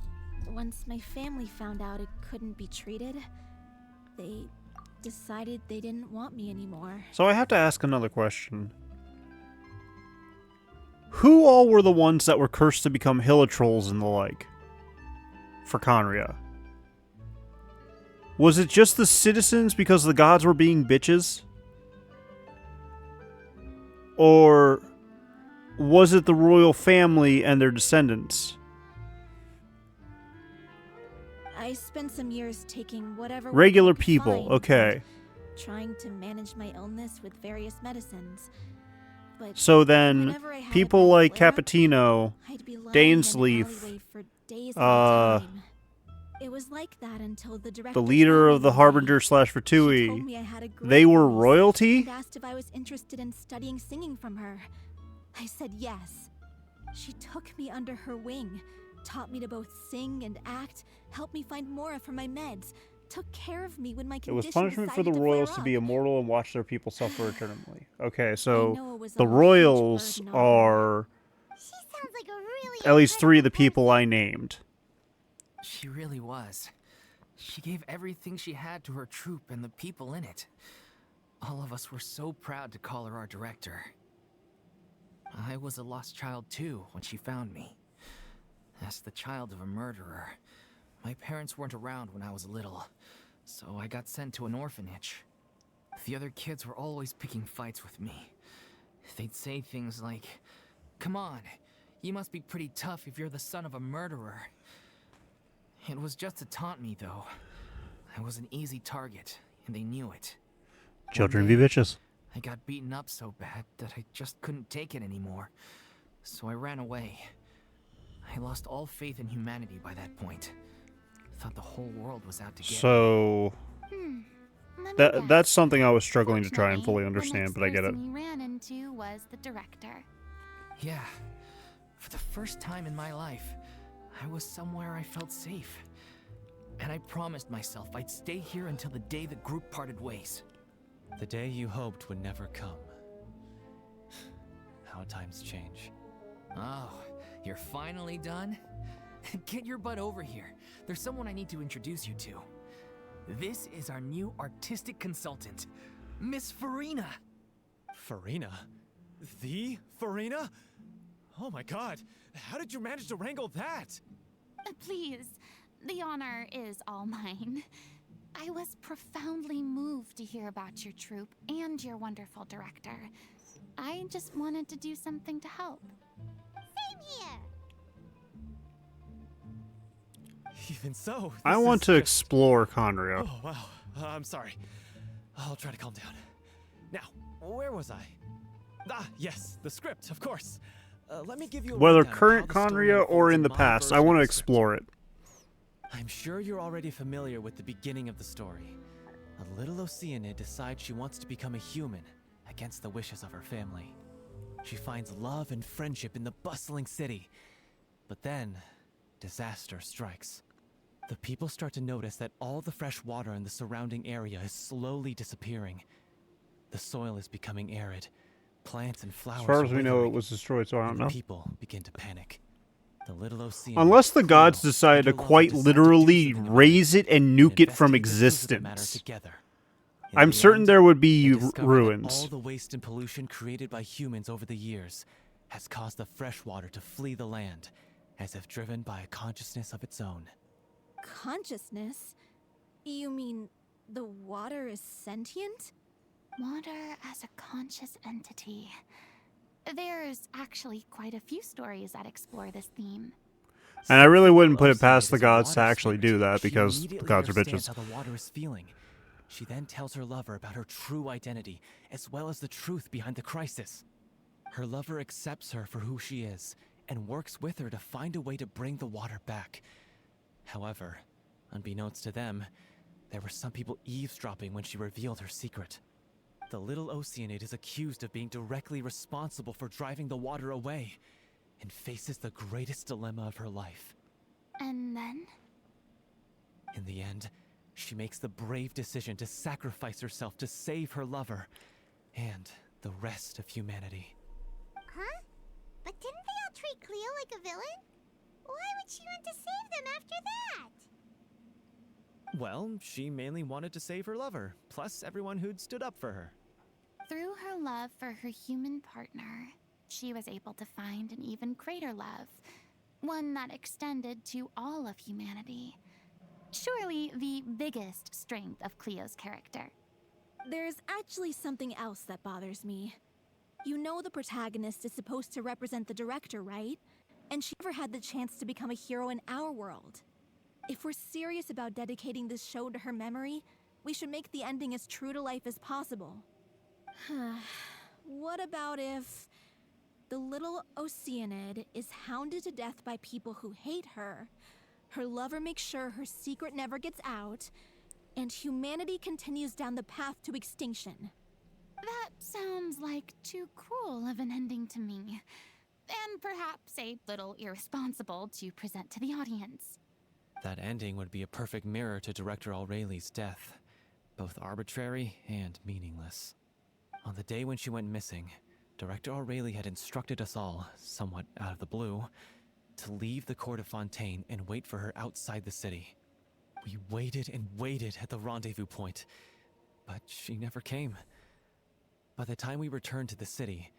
once my family found out it couldn't be treated, they decided they didn't want me anymore. So I have to ask another question. Who all were the ones that were cursed to become Hilitrolls and the like? For Conria. Was it just the citizens because the gods were being bitches? Or was it the royal family and their descendants? I spent some years taking whatever Regular work I could people, find, okay. trying to manage my illness with various medicines. But So then, whenever I had a people bad like flare-up, Cappuccino, I'd be lying in an Dainsleif, alleyway for days at a time. It was like that until the director the leader found of the me one Harbinger day. slash She told Fatui, me I had a great they were voice royalty? and asked if I was interested in studying singing from her. I said yes. She took me under her wing, taught me to both sing and act, helped me find Mora for my meds, took care of me when my It condition was punishment for the decided to royals flare to be up. immortal and watch their people suffer eternally. Okay, I so know it was the all a huge royals burden on her. are She sounds like a really at least 3 of the incredible people I named. She really was. She gave everything she had to her troupe and the people in it. All of us were so proud to call her our director. I was a lost child too when she found me. As the child of a murderer, my parents weren't around when I was little, so I got sent to an orphanage. The other kids were always picking fights with me. They'd say things like, "Come on, you must be pretty tough if you're the son of a murderer." It was just to taunt me, though. I was an easy target, and they knew it. Children One be day, bitches. I got beaten up so bad that I just couldn't take it anymore. So I ran away. I lost all faith in humanity by that point. Thought the whole world was out to get me. So Let me guess. that's something I was struggling to try and Fortunately, fully understand, but I get it. The next person you ran into was the director. Yeah. For the first time in my life, I was somewhere I felt safe. And I promised myself I'd stay here until the day the group parted ways. The day you hoped would never come. How times change. Oh, you're finally done? Get your butt over here. There's someone I need to introduce you to. This is our new artistic consultant, Miss Farina. Farina? The Farina? Oh my god, how did you manage to wrangle that? Please, the honor is all mine. I was profoundly moved to hear about your troupe and your wonderful director. I just wanted to do something to help. Same here. Even so, I this want is to just- explore Conrio. Oh wow, I'm sorry. I'll try to calm down. Now, where was I? Ah, yes, the script, of course. Let me give you a Whether rundown of current how the story Conrio or unfolds in the my past, I version want of to the script. explore it. I'm sure you're already familiar with the beginning of the story. A little Oceanid decides she wants to become a human, against the wishes of her family. She finds love and friendship in the bustling city. But then, disaster strikes. The people start to notice that all the fresh water in the surrounding area is slowly disappearing. The soil is becoming arid. Plants and flowers As far are as we know, it withering, was destroyed, so I don't and the know. people begin to panic. The little Oceanid, Unless the gods Cleo, decide and to her lover quite decide to do literally something about raze it and nuke it from investigate the truth of the matter existence. together. In I'm the certain end, there would they be discover that all ruins. the waste and pollution created by humans over the years has caused the fresh water to flee the land, as if driven by a consciousness of its own. Consciousness? You mean the water is sentient? Water as a conscious entity. There's actually quite a few stories that explore this theme. And I really wouldn't put it Oceanid past the is a gods to water actually spirit. do that She because the immediately gods are understands bitches. how the water is feeling. She then tells her lover about her true identity, as well as the truth behind the crisis. Her lover accepts her for who she is, and works with her to find a way to bring the water back. However, unbeknownst to them, there were some people eavesdropping when she revealed her secret. The little Oceanid is accused of being directly responsible for driving the water away, and faces the greatest dilemma of her life. And then? In the end, she makes the brave decision to sacrifice herself to save her lover and the rest of humanity. Huh? But didn't they all treat Cleo like a villain? Why would she want to save them after that? Well, she mainly wanted to save her lover, plus everyone who'd stood up for her. Through her love for her human partner, she was able to find an even greater love, one that extended to all of humanity. Surely the biggest strength of Cleo's character. There's actually something else that bothers me. You know the protagonist is supposed to represent the director, right? And she never had the chance to become a hero in our world. If we're serious about dedicating this show to her memory, we should make the ending as true to life as possible. What about if the little Oceanid is hounded to death by people who hate her, her lover makes sure her secret never gets out, and humanity continues down the path to extinction? That sounds like too cruel of an ending to me. And perhaps a little irresponsible to present to the audience. That ending would be a perfect mirror to Director Aureli's death, both arbitrary and meaningless. On the day when she went missing, Director Aureli had instructed us all, somewhat out of the blue, to leave the court of Fontaine and wait for her outside the city. We waited and waited at the rendezvous point, but she never came. By the time we returned to the city,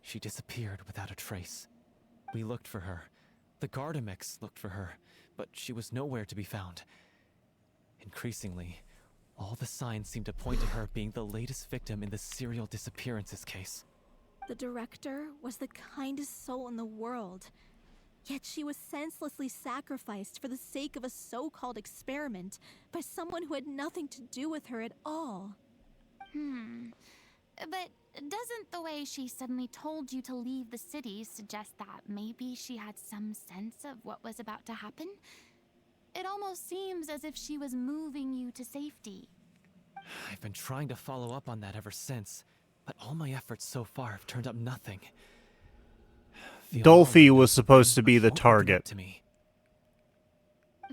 she disappeared without a trace. We looked for her. The Gardamex looked for her, but she was nowhere to be found. Increasingly, all the signs seemed to point to her being the latest victim in the serial disappearances case. The director was the kindest soul in the world, yet she was senselessly sacrificed for the sake of a so-called experiment by someone who had nothing to do with her at all. But doesn't the way she suddenly told you to leave the city suggest that maybe she had some sense of what was about to happen? It almost seems as if she was moving you to safety. I've been trying to follow up on that ever since, but all my efforts so far have turned up nothing. Dolphy was supposed to be the won't open up target. to me.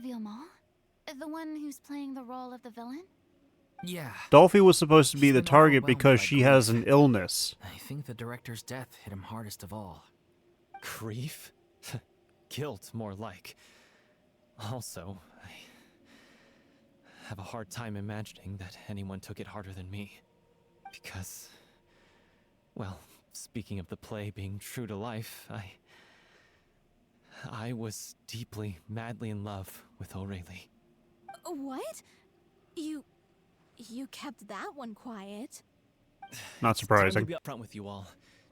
Vilma? The one who's playing the role of the villain? Yeah. Dolphy was supposed to be He's the been target overwhelmed because by she has grief. an illness. I think the director's death hit him hardest of all. Grief? Guilt, more like. Also, I have a hard time imagining that anyone took it harder than me. Because, well, speaking of the play being true to life, I was deeply, madly in love with O'Reilly. What? You kept that one quiet. Not It's time surprising. to be upfront with you all.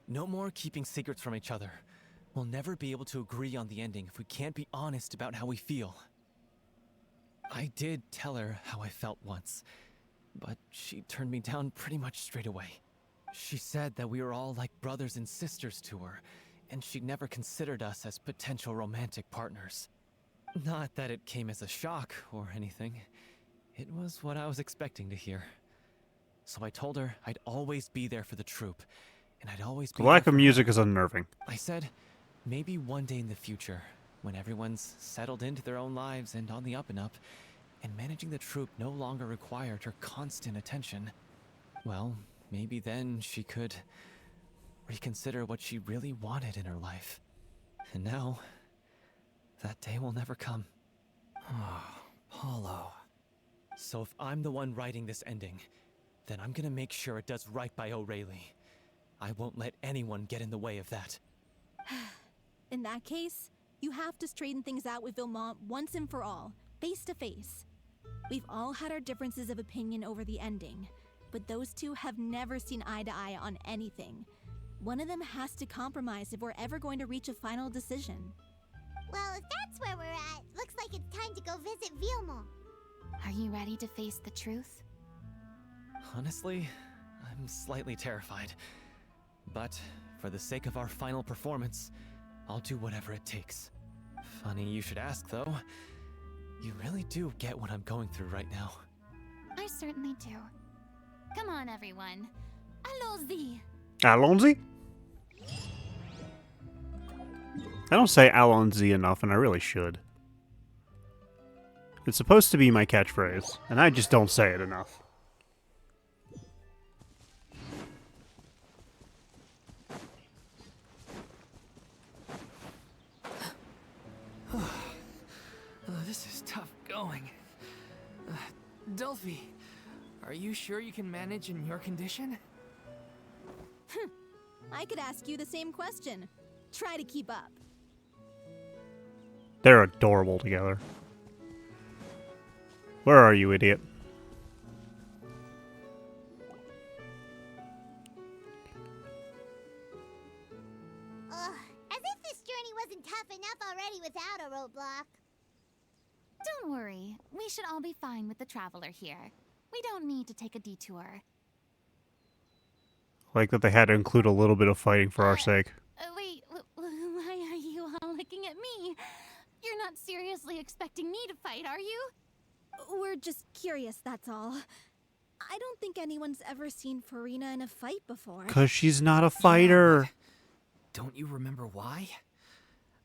No more keeping secrets from each other. We'll never be able to agree on the ending if we can't be honest about how we feel. I did tell her how I felt once, but she turned me down pretty much straight away. She said that we were all like brothers and sisters to her, and she never considered us as potential romantic partners. Not that it came as a shock or anything. It was what I was expecting to hear. So I told her I'd always be there for the troupe, and I'd always be The lack there of for music her. is unnerving. I said, maybe one day in the future, when everyone's settled into their own lives and on the up and up, and managing the troupe no longer required her constant attention, well, maybe then she could reconsider what she really wanted in her life. And now, that day will never come. Oh, Paulo. So if I'm the one writing this ending, then I'm gonna make sure it does right by O'Reilly. I won't let anyone get in the way of that. In that case, you have to straighten things out with Vilmont once and for all, face to face. We've all had our differences of opinion over the ending, but those two have never seen eye to eye on anything. One of them has to compromise if we're ever going to reach a final decision. Well, if that's where we're at, looks like it's time to go visit Vilmont. Are you ready to face the truth? Honestly, I'm slightly terrified. But for the sake of our final performance, I'll do whatever it takes. Funny you should ask, though. You really do get what I'm going through right now. I certainly do. Come on, everyone. Allons-y! Allons-y? I don't say allons-y enough, and I really should. It's supposed to be my catchphrase, and I just don't say it enough. This is tough going. Delphi, are you sure you can manage in your condition? I could ask you the same question. Try to keep up. They're adorable together. Where are you, idiot? Ugh, as if this journey wasn't tough enough already without a roadblock. Don't worry. We should all be fine with the traveler here. We don't need to take a detour. Like that they had to include a little bit of fighting for our sake. Wait, why are you all looking at me? You're not seriously expecting me to fight, are you? We're just curious, that's all. I don't think anyone's ever seen Farina in a fight before. 'Cause she's not a fighter. Don't you remember why?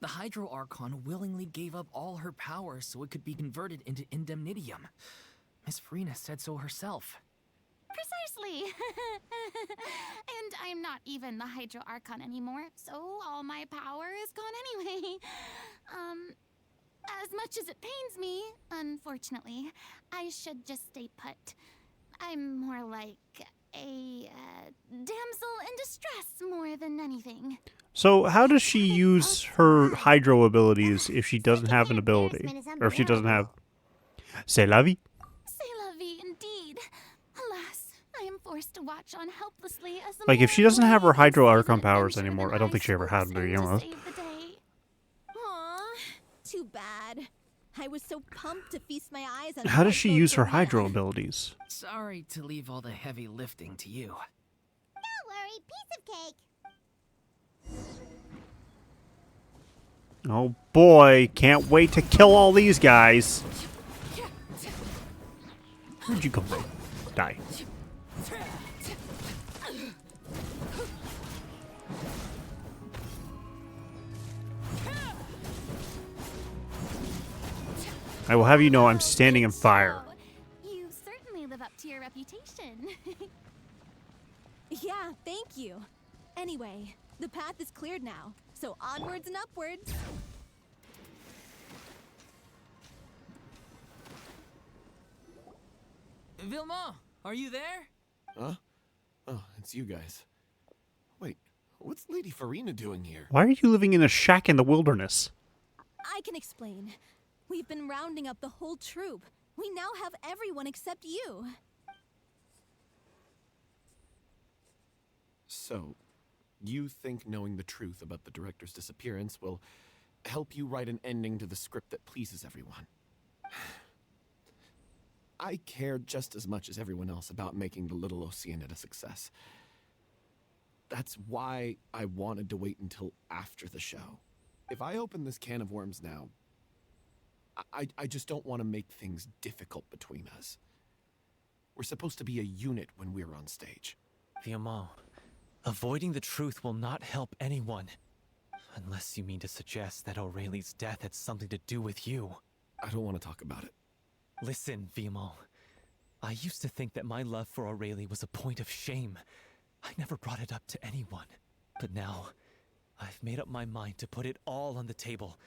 The Hydro Archon willingly gave up all her power so it could be converted into indemnitium. Miss Farina said so herself. Precisely. And I'm not even the Hydro Archon anymore, so all my power is gone anyway. As much as it pains me, unfortunately, I should just stay put. I'm more like a damsel in distress more than anything. So how does she use her hydro abilities if she doesn't have an ability? Or if she doesn't have... C'est la vie? C'est la vie indeed. Alas, I am forced to watch on helplessly as the Like, if she doesn't have her more Hydro brave Archon powers adventure anymore, than I don't think she ever had swoopes them to in begin with. save the day. Aw, too bad. I was so pumped to feast my eyes on How does she use her hydro Farina. abilities? Sorry to leave all the heavy lifting to you. Don't worry, piece of cake. Oh boy, can't wait to kill all these guys. Where'd you come from? Die. I will have you know I'm standing in fire. So, you certainly live up to your reputation. Yeah, thank you. Anyway, the path is cleared now, So onwards and upwards. Vilma, are you there? Huh? Oh, it's you guys. Wait, what's Lady Farina doing here? Why are you living in a shack in the wilderness? I can explain. We've been rounding up the whole troop. We now have everyone except you. So, you think knowing the truth about the director's disappearance will help you write an ending to the script that pleases everyone? I care just as much as everyone else about making the Little Oceanid a success. That's why I wanted to wait until after the show. If I open this can of worms now, I just don't want to make things difficult between us. We're supposed to be a unit when we're on stage. Vilma, avoiding the truth will not help anyone. Unless you mean to suggest that Aurelie's death had something to do with you. I don't want to talk about it. Listen, Vilma. I used to think that my love for Aurelie was a point of shame. I never brought it up to anyone. But now, I've made up my mind to put it all on the table.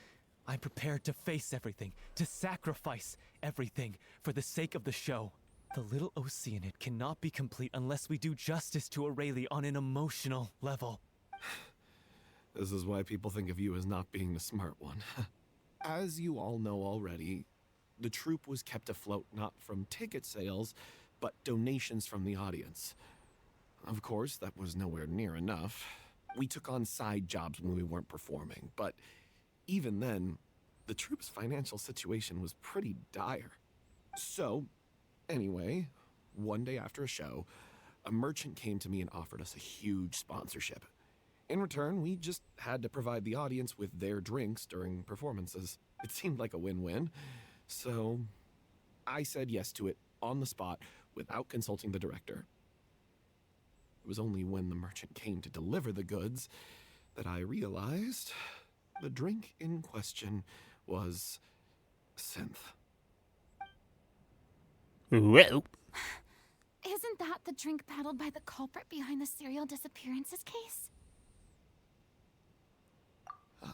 I'm prepared to face everything, to sacrifice everything for the sake of the show. The Little Oceanid cannot be complete unless we do justice to Aurelie on an emotional level. This is why people think of you as not being the smart one. As you all know already, the troupe was kept afloat not from ticket sales, but donations from the audience. Of course, that was nowhere near enough. We took on side jobs when we weren't performing, but even then, the troupe's financial situation was pretty dire. So, anyway, one day after a show, a merchant came to me and offered us a huge sponsorship. In return, we just had to provide the audience with their drinks during performances. It seemed like a win-win. So, I said yes to it on the spot without consulting the director. It was only when the merchant came to deliver the goods that I realized the drink in question was synth. Well, Isn't that the drink peddled by the culprit behind the serial disappearances case?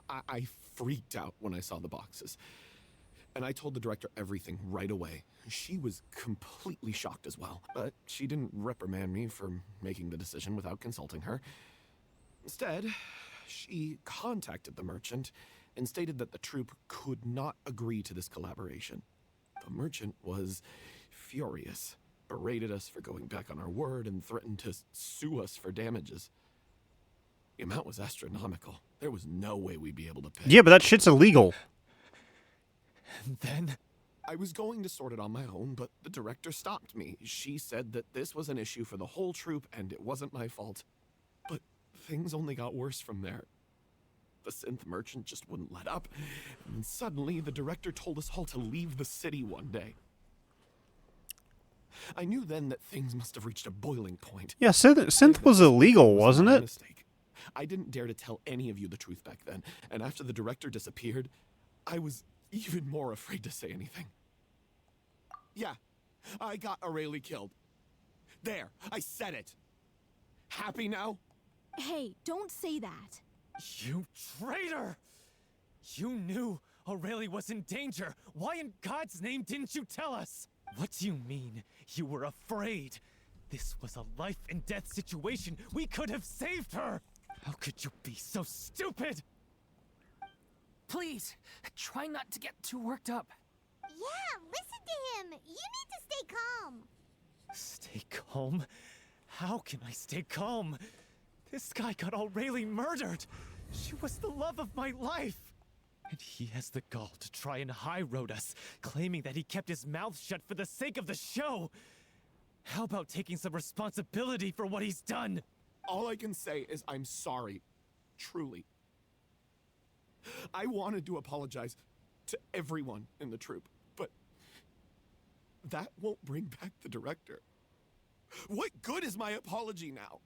I freaked out when I saw the boxes. And I told the director everything right away. She was completely shocked as well, but she didn't reprimand me for making the decision without consulting her. Instead, she contacted the merchant and stated that the troupe could not agree to this collaboration. The merchant was furious, berated us for going back on our word, and threatened to sue us for damages. The amount was astronomical. There was no way we'd be able to pay. yeah, but that shit's illegal. And then, I was going to sort it on my own, but the director stopped me. She said that this was an issue for the whole troupe and it wasn't my fault. But things only got worse from there. The synth merchant just wouldn't let up, and suddenly the director told us all to leave the city one day. I knew then that things must have reached a boiling point. Yeah, synth was illegal, wasn't my it? mistake. I didn't dare to tell any of you the truth back then, and after the director disappeared, I was even more afraid to say anything. Yeah, I got Aurelie killed. There, I said it. Happy now? Hey, don't say that. you traitor! You knew Aurelie was in danger. Why in God's name didn't you tell us? What do you mean, you were afraid? This was a life and death situation. We could have saved her! How could you be so stupid? Please, try not to get too worked up. Yeah, listen to him. You need to stay calm. Stay calm? How can I stay calm? This guy got Aurelie murdered. She was the love of my life. And he has the gall to try and high road us, claiming that he kept his mouth shut for the sake of the show. How about taking some responsibility for what he's done? All I can say is I'm sorry. Truly. I wanted to apologize to everyone in the troupe, but that won't bring back the director. What good is my apology now?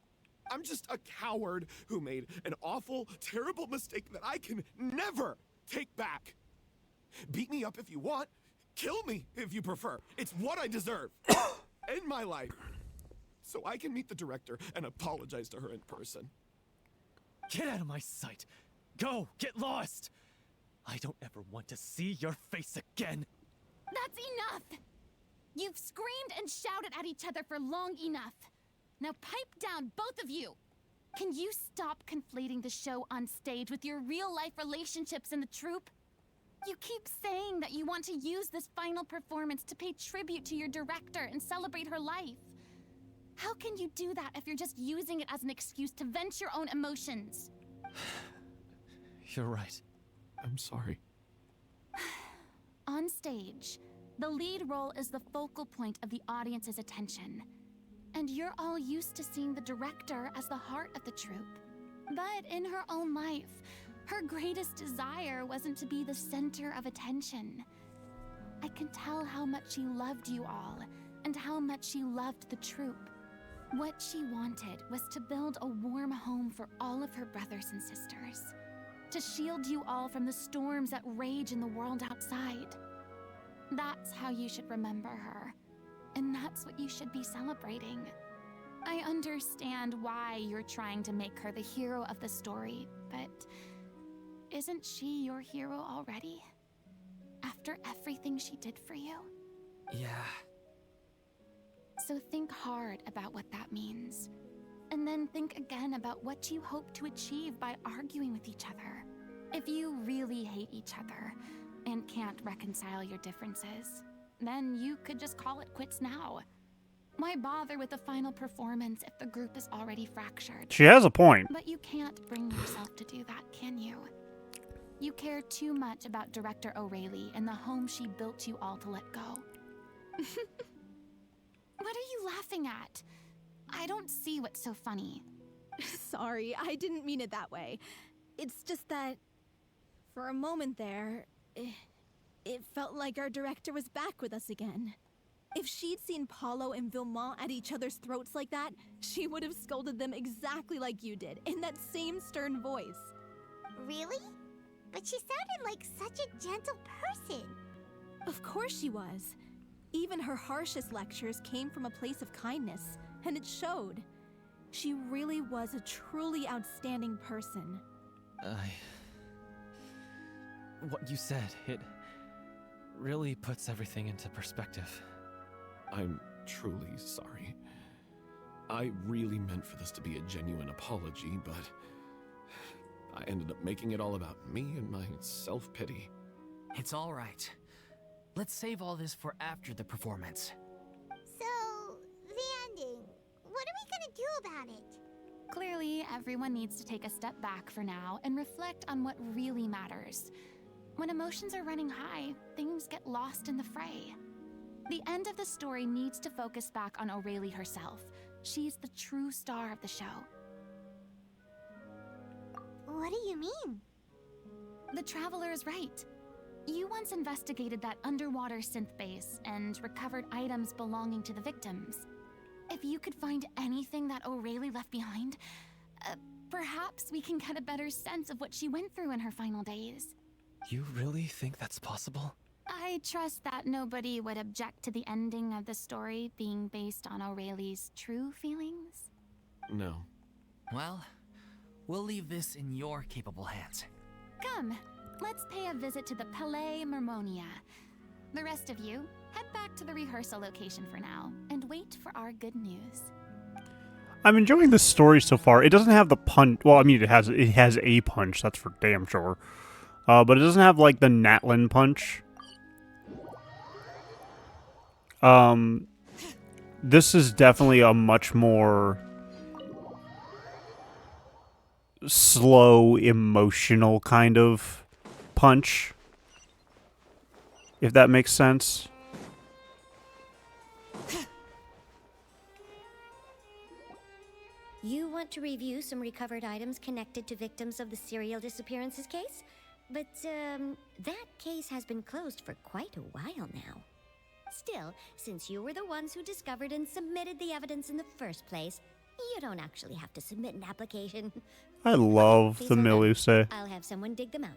I'm just a coward who made an awful, terrible mistake that I can never take back. Beat me up if you want. Kill me if you prefer. It's what I deserve. End my life. So I can meet the director and apologize to her in person. Get out of my sight. Go! Get lost! I don't ever want to see your face again! That's enough! You've screamed and shouted at each other for long enough. Now pipe down, both of you! Can you stop conflating the show on stage with your real-life relationships in the troupe? You keep saying that you want to use this final performance to pay tribute to your director and celebrate her life. How can you do that if you're just using it as an excuse to vent your own emotions? You're right. I'm sorry. On stage, the lead role is the focal point of the audience's attention. And you're all used to seeing the director as the heart of the troupe. But in her own life, her greatest desire wasn't to be the center of attention. I can tell how much she loved you all, and how much she loved the troupe. What she wanted was to build a warm home for all of her brothers and sisters. To shield you all from the storms that rage in the world outside. That's how you should remember her. And that's what you should be celebrating. I understand why you're trying to make her the hero of the story, but isn't she your hero already? After everything she did for you? Yeah. So think hard about what that means. And then think again about what you hope to achieve by arguing with each other. If you really hate each other and can't reconcile your differences, then you could just call it quits now. Why bother with the final performance if the group is already fractured? She has a point. But you can't bring yourself to do that, can you? You care too much about Director O'Reilly and the home she built you all to let go. What are you laughing at? I don't see what's so funny. Sorry, I didn't mean it that way. It's just that, for a moment there, it felt like our director was back with us again. If she'd seen Paulo and Vilmont at each other's throats like that, she would have scolded them exactly like you did, in that same stern voice. Really? But she sounded like such a gentle person. Of course she was. Even her harshest lectures came from a place of kindness, and it showed. She really was a truly outstanding person. What you said, it really puts everything into perspective. I'm truly sorry. I really meant for this to be a genuine apology, but I ended up making it all about me and my self-pity. It's all right. Let's save all this for after the performance. So, the ending. What are we gonna do about it? Clearly, everyone needs to take a step back for now and reflect on what really matters. When emotions are running high, things get lost in the fray. The end of the story needs to focus back on O'Reilly herself. She's the true star of the show. What do you mean? The Traveler is right. You once investigated that underwater synth base and recovered items belonging to the victims. If you could find anything that O'Reilly left behind, perhaps we can get a better sense of what she went through in her final days. You really think that's possible? I trust that nobody would object to the ending of the story being based on O'Reilly's true feelings. No. Well, we'll leave this in your capable hands. Come, let's pay a visit to the Palais Mermonia. The rest of you, head back to the rehearsal location for now, and wait for our good news. I'm enjoying this story so far. It doesn't have the punch. Well, I mean, it has a punch. That's for damn sure. But it doesn't have like the Natlin punch. This is definitely a much more slow, emotional kind of punch. If that makes sense. You want to review some recovered items connected to victims of the serial disappearances case? But, that case has been closed for quite a while now. Still, since you were the ones who discovered and submitted the evidence in the first place, you don't actually have to submit an application. I love Please the hold on. Miluse. I'll have someone dig them out.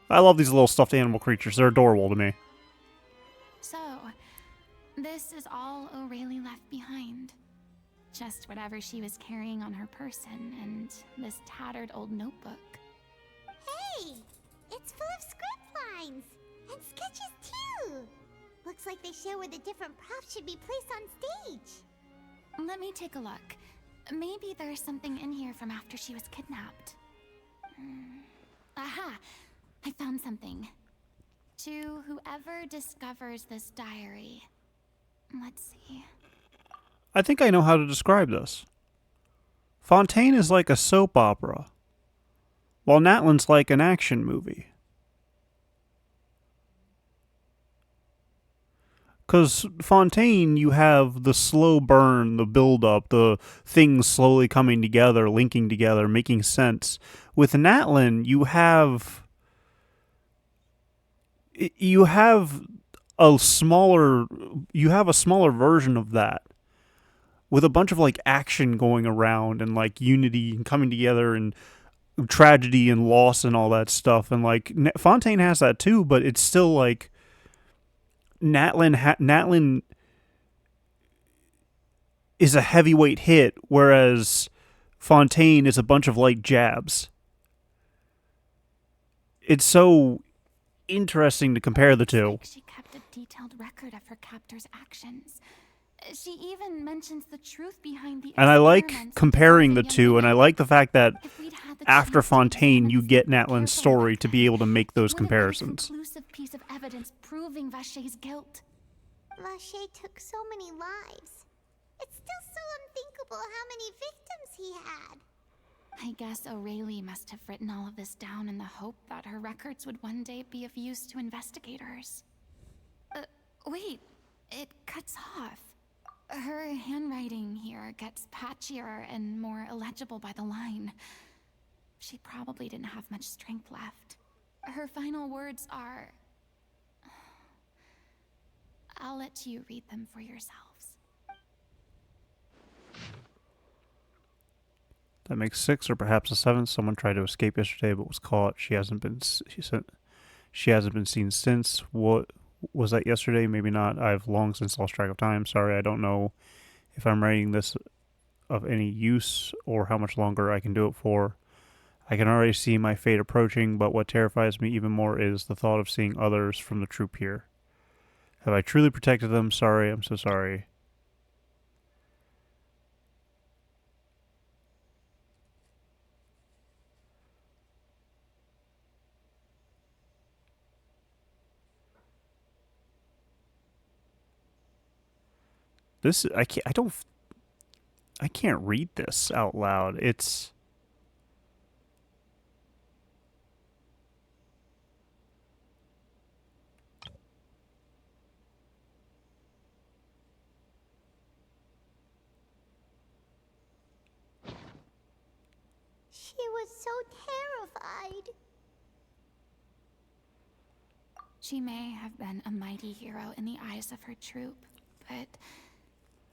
I love these little stuffed animal creatures. They're adorable to me. So, this is all O'Reilly left behind. Just whatever she was carrying on her person and this tattered old notebook. Hey! It's full of script lines! And sketches too! Looks like they show where the different props should be placed on stage. Let me take a look. Maybe there's something in here from after she was kidnapped. Aha! I found something. To whoever discovers this diary. Let's see. I think I know how to describe this. Fontaine is like a soap opera, while Natlin's like an action movie. Because Fontaine, you have the slow burn, the build-up, the things slowly coming together, linking together, making sense. With Natlin, you have a smaller version of that, with a bunch of like action going around and like unity and coming together and tragedy and loss and all that stuff. And like Fontaine has that too, but it's still like Natlin is a heavyweight hit, whereas Fontaine is a bunch of light jabs. It's so interesting to compare the two. Like she kept a detailed record of her captor's actions. She even mentions the truth behind the And I like experiments comparing the involving two, and I like the fact that If we'd had the after chance to Fontaine, examine you this get more Natlin's carefully, story to be able to make those it would have been a comparisons. conclusive piece of evidence proving Vacher's guilt. Vacher took so many lives. It's still so unthinkable how many victims he had. I guess O'Reilly must have written all of this down in the hope that her records would one day be of use to investigators. Wait, it cuts off. Her handwriting here gets patchier and more illegible by the line. She probably didn't have much strength left. Her final words are... I'll let you read them for yourselves. That makes 6, or perhaps a 7th. Someone tried to escape yesterday, but was caught. She hasn't been seen since. What was that yesterday? Maybe not. I've long since lost track of time. Sorry, I don't know if I'm writing this of any use or how much longer I can do it for. I can already see my fate approaching, but what terrifies me even more is the thought of seeing others from the troop here. Have I truly protected them? Sorry, I'm so sorry. This I can't read this out loud. It's She was so terrified. She may have been a mighty hero in the eyes of her troop, but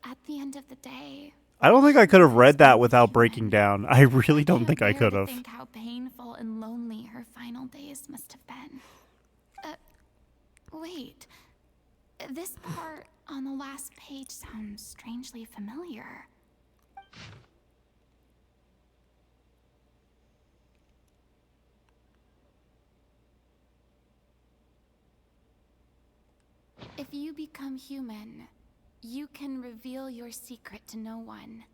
at the end of the day, I don't think I could have read that without breaking down. I really don't think I could have. Think how painful and lonely her final days must have been. Wait. This part on the last page sounds strangely familiar. If you become human, you can reveal your secret to no one.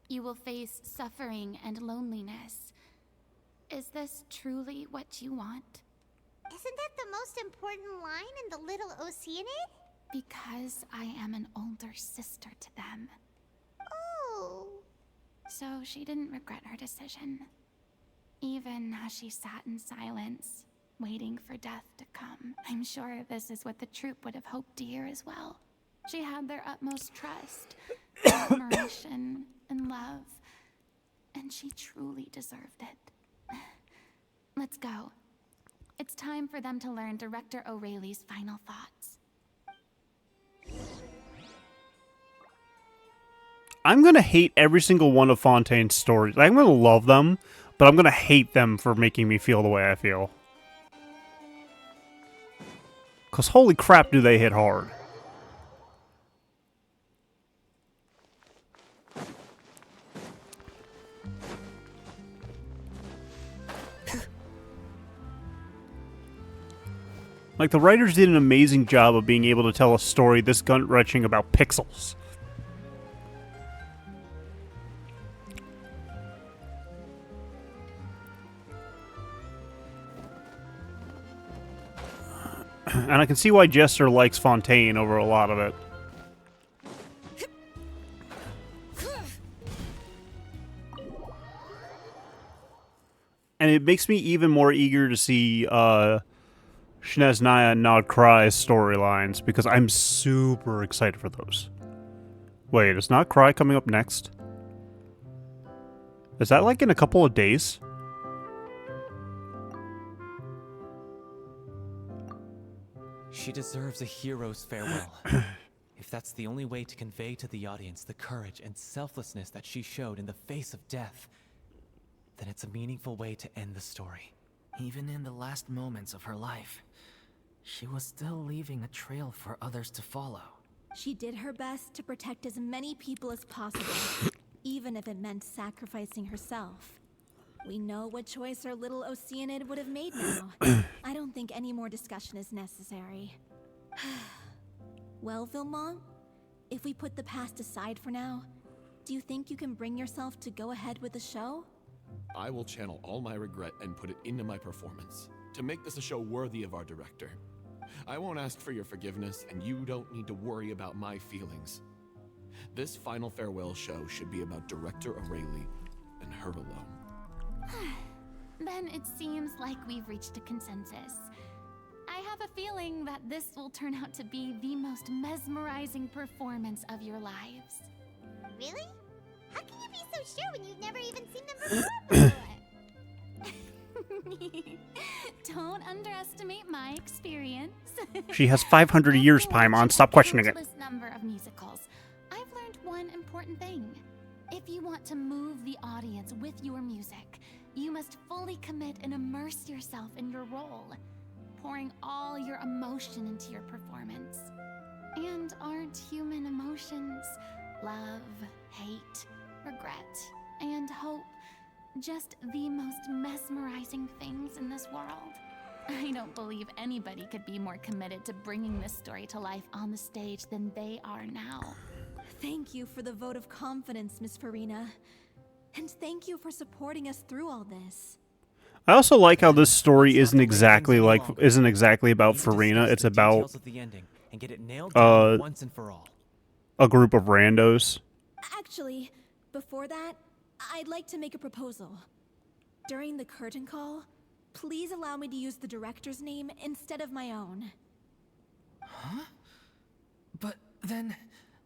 You will face suffering and loneliness. Is this truly what you want? Isn't that the most important line in the Little Oceanid? Because I am an older sister to them. Oh. So she didn't regret her decision. Even as she sat in silence, waiting for death to come. I'm sure this is what the troop would have hoped to hear as well. She had their utmost trust, admiration, and love. And she truly deserved it. Let's go. It's time for them to learn Director O'Reilly's final thoughts. I'm going to hate every single one of Fontaine's stories. I'm going to love them, but I'm going to hate them for making me feel the way I feel. Because holy crap do they hit hard. Like, the writers did an amazing job of being able to tell a story this gut-wrenching about pixels. And I can see why Jester likes Fontaine over a lot of it. And it makes me even more eager to see Snezhnaya and Nod Cry's storylines, because I'm super excited for those. Wait, is Nod Cry coming up next? Is that like in a couple of days? She deserves a hero's farewell. If that's the only way to convey to the audience the courage and selflessness that she showed in the face of death, then it's a meaningful way to end the story. Even in the last moments of her life, she was still leaving a trail for others to follow. She did her best to protect as many people as possible, even if it meant sacrificing herself. We know what choice our little Oceanid would have made now. I don't think any more discussion is necessary. Well, Vilmont, if we put the past aside for now, do you think you can bring yourself to go ahead with the show? I will channel all my regret and put it into my performance, to make this a show worthy of our director. I won't ask for your forgiveness, and you don't need to worry about my feelings. This final farewell show should be about Director Aurelie and her alone. Then it seems like we've reached a consensus. I have a feeling that this will turn out to be the most mesmerizing performance of your lives. Really? How can you be so sure when you've never even seen them before? Don't underestimate my experience. She has 500 years, Paimon. Stop questioning it. Countless number of musicals. I've learned one important thing. If you want to move the audience with your music, you must fully commit and immerse yourself in your role, pouring all your emotion into your performance. And aren't human emotions love, hate, regret, and hope just the most mesmerizing things in this world? I don't believe anybody could be more committed to bringing this story to life on the stage than they are now. Thank you for the vote of confidence, Miss Farina. And thank you for supporting us through all this. I also like how this story isn't exactly about Farina. It's about once and for all. a group of randos. Actually, before that, I'd like to make a proposal. During the curtain call, please allow me to use the director's name instead of my own. Huh? But then...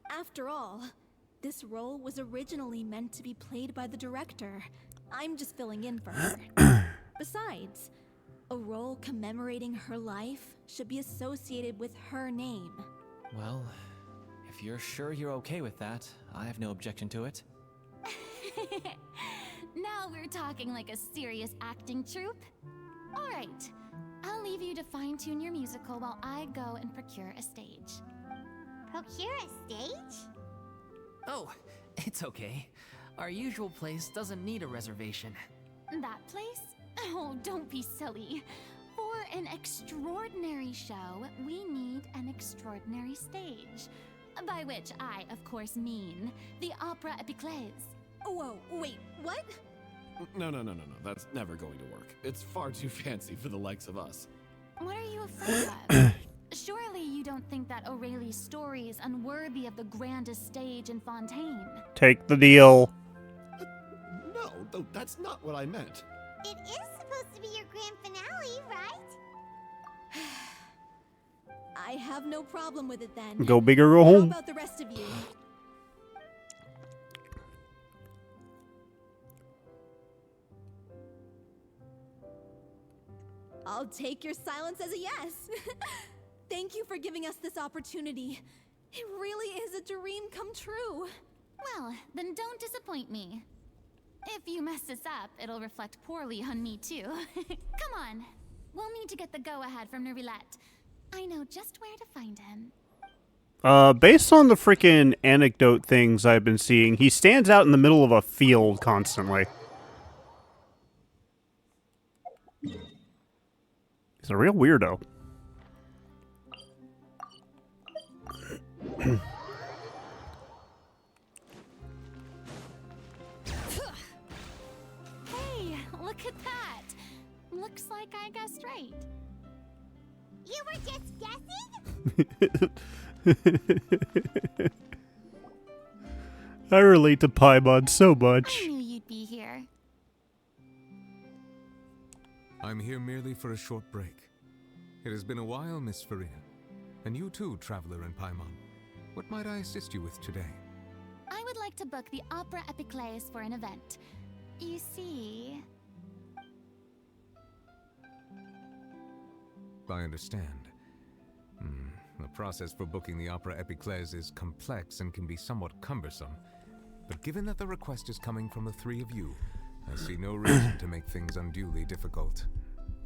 After all, this role was originally meant to be played by the director. I'm just filling in for her. Besides, a role commemorating her life should be associated with her name. Well, if you're sure you're okay with that, I have no objection to it. Now we're talking like a serious acting troupe. All right, I'll leave you to fine-tune your musical while I go and procure a stage. Procure a stage? Oh, it's okay. Our usual place doesn't need a reservation. That place? Oh, don't be silly. For an extraordinary show, we need an extraordinary stage. By which I, of course, mean the Opera Epiclese. Whoa, wait, what? No. That's never going to work. It's far too fancy for the likes of us. What are you afraid of? Surely you don't think that Aurelie's story is unworthy of the grandest stage in Fontaine? Take the deal. No, though that's not what I meant. It is supposed to be your grand finale, right? I have no problem with it then. Go big or go How home. about the rest of you? I'll take your silence as a yes. Thank you for giving us this opportunity. It really is a dream come true. Well, then don't disappoint me. If you mess this up, it'll reflect poorly on me too. Come on. We'll need to get the go-ahead from Nerilette. I know just where to find him. Based on the freaking anecdote things I've been seeing, he stands out in the middle of a field constantly. He's a real weirdo. that? Looks like I guessed right. You were just guessing? I relate to Paimon so much. I knew you'd be here. I'm here merely for a short break. It has been a while, Miss Farina. And you too, Traveler in Paimon. What might I assist you with today? I would like to book the Opera Epiclese for an event. You see... I understand. The process for booking the Opera Epiclese is complex and can be somewhat cumbersome. But given that the request is coming from the three of you, I see no reason to make things unduly difficult.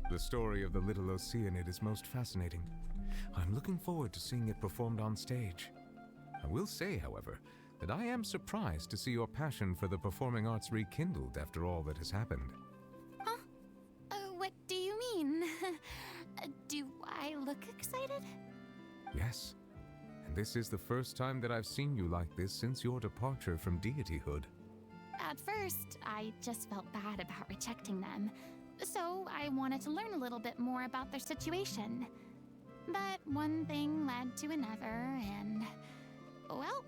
The story of the little Oceanid is most fascinating. I'm looking forward to seeing it performed on stage. I will say, however, that I am surprised to see your passion for the performing arts rekindled after all that has happened. Huh? What do you mean? Do I look excited? Yes. And this is the first time that I've seen you like this since your departure from deityhood. At first, I just felt bad about rejecting them. So I wanted to learn a little bit more about their situation. But one thing led to another, and... well,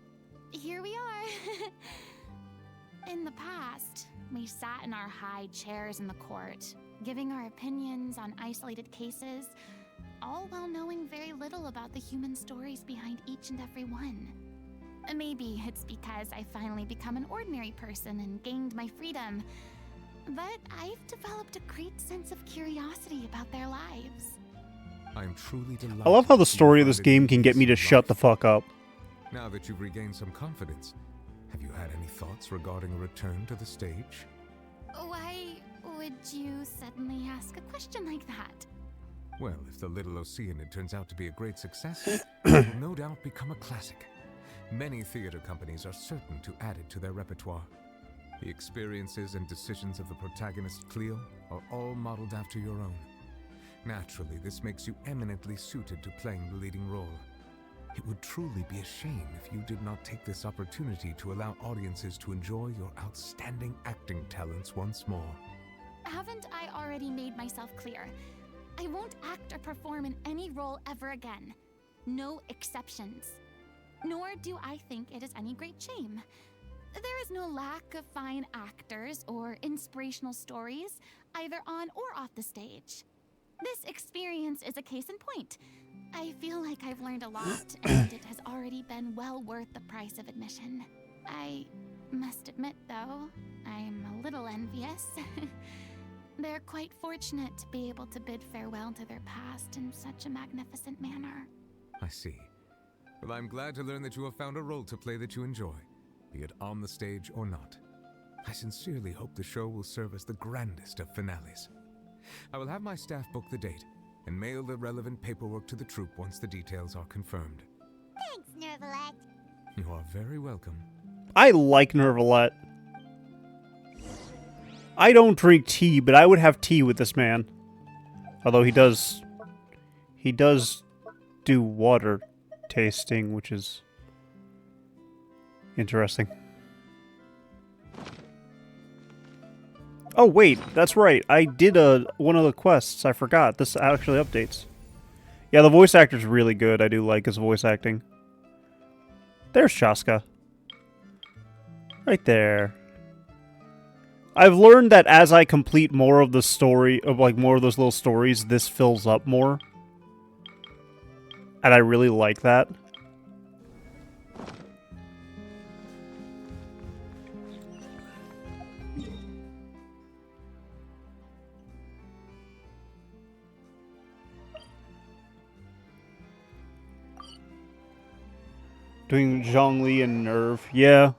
here we are. In the past, we sat in our high chairs in the court, giving our opinions on isolated cases, all while knowing very little about the human stories behind each and every one. Maybe it's because I finally become an ordinary person and gained my freedom, but I've developed a great sense of curiosity about their lives. I'm truly delighted. I love how the that you story of this find it game can get me to easy shut the life. fuck up. Now that you've regained some confidence, have you had any thoughts regarding a return to the stage? Why would you suddenly ask a question like that? Well, if the Little Oceanid turns out to be a great success, it will no doubt become a classic. Many theater companies are certain to add it to their repertoire. The experiences and decisions of the protagonist, Cleo, are all modeled after your own. Naturally, this makes you eminently suited to playing the leading role. It would truly be a shame if you did not take this opportunity to allow audiences to enjoy your outstanding acting talents once more. Haven't I already made myself clear? I won't act or perform in any role ever again. No exceptions. Nor do I think it is any great shame. There is no lack of fine actors or inspirational stories, either on or off the stage. This experience is a case in point. I feel like I've learned a lot, and it has already been well worth the price of admission. I must admit, though, I'm a little envious. They're quite fortunate to be able to bid farewell to their past in such a magnificent manner. I see. Well, I'm glad to learn that you have found a role to play that you enjoy, be it on the stage or not. I sincerely hope the show will serve as the grandest of finales. I will have my staff book the date and mail the relevant paperwork to the troupe once the details are confirmed. Thanks, Nervalette. You are very welcome. I like Nervalette. I don't drink tea, but I would have tea with this man. Although he does do water tasting, which is interesting. Oh wait, that's right. I did one of the quests. I forgot. This actually updates. Yeah, the voice actor's really good. I do like his voice acting. There's Shaska. Right there. I've learned that as I complete more of the story, of like more of those little stories, this fills up more. And I really like that. Doing Zhongli and Nerve, yeah.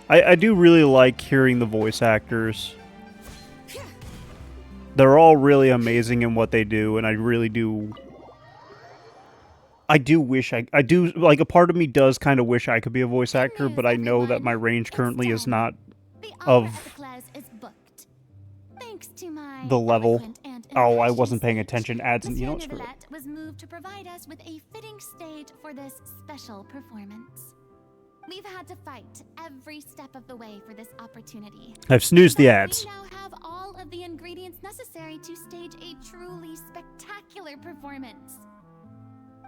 I do really like hearing the voice actors. They're all really amazing in what they do, and I really do... I do wish I do, like, a part of me does kind of wish I could be a voice actor, but I know that my range currently is not of the level. Oh, I wasn't paying attention. Ads and, you know what, screw it. Was moved to provide us with a fitting stage for this special performance. We've had to fight every step of the way for this opportunity. I've snoozed the But ads. we now have all of the ingredients necessary to stage a truly spectacular performance.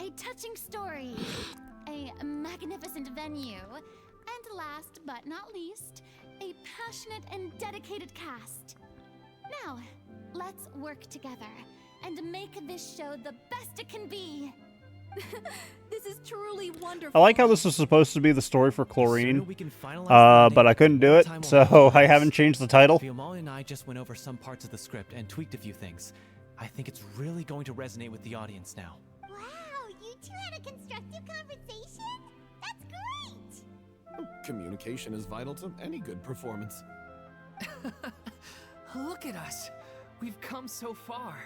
A touching story, a magnificent venue, and last but not least, a passionate and dedicated cast. Now, let's work together and make this show the best it can be. This is truly wonderful. I like how this is supposed to be the story for Chlorine, We can finalize the but I couldn't do it, time will so have I haven't changed the title. Fiamma and I just went over some parts of the script and tweaked a few things. I think it's really going to resonate with the audience now. Wow, you two had a constructive conversation? That's great! Communication is vital to any good performance. Look at us. We've come so far.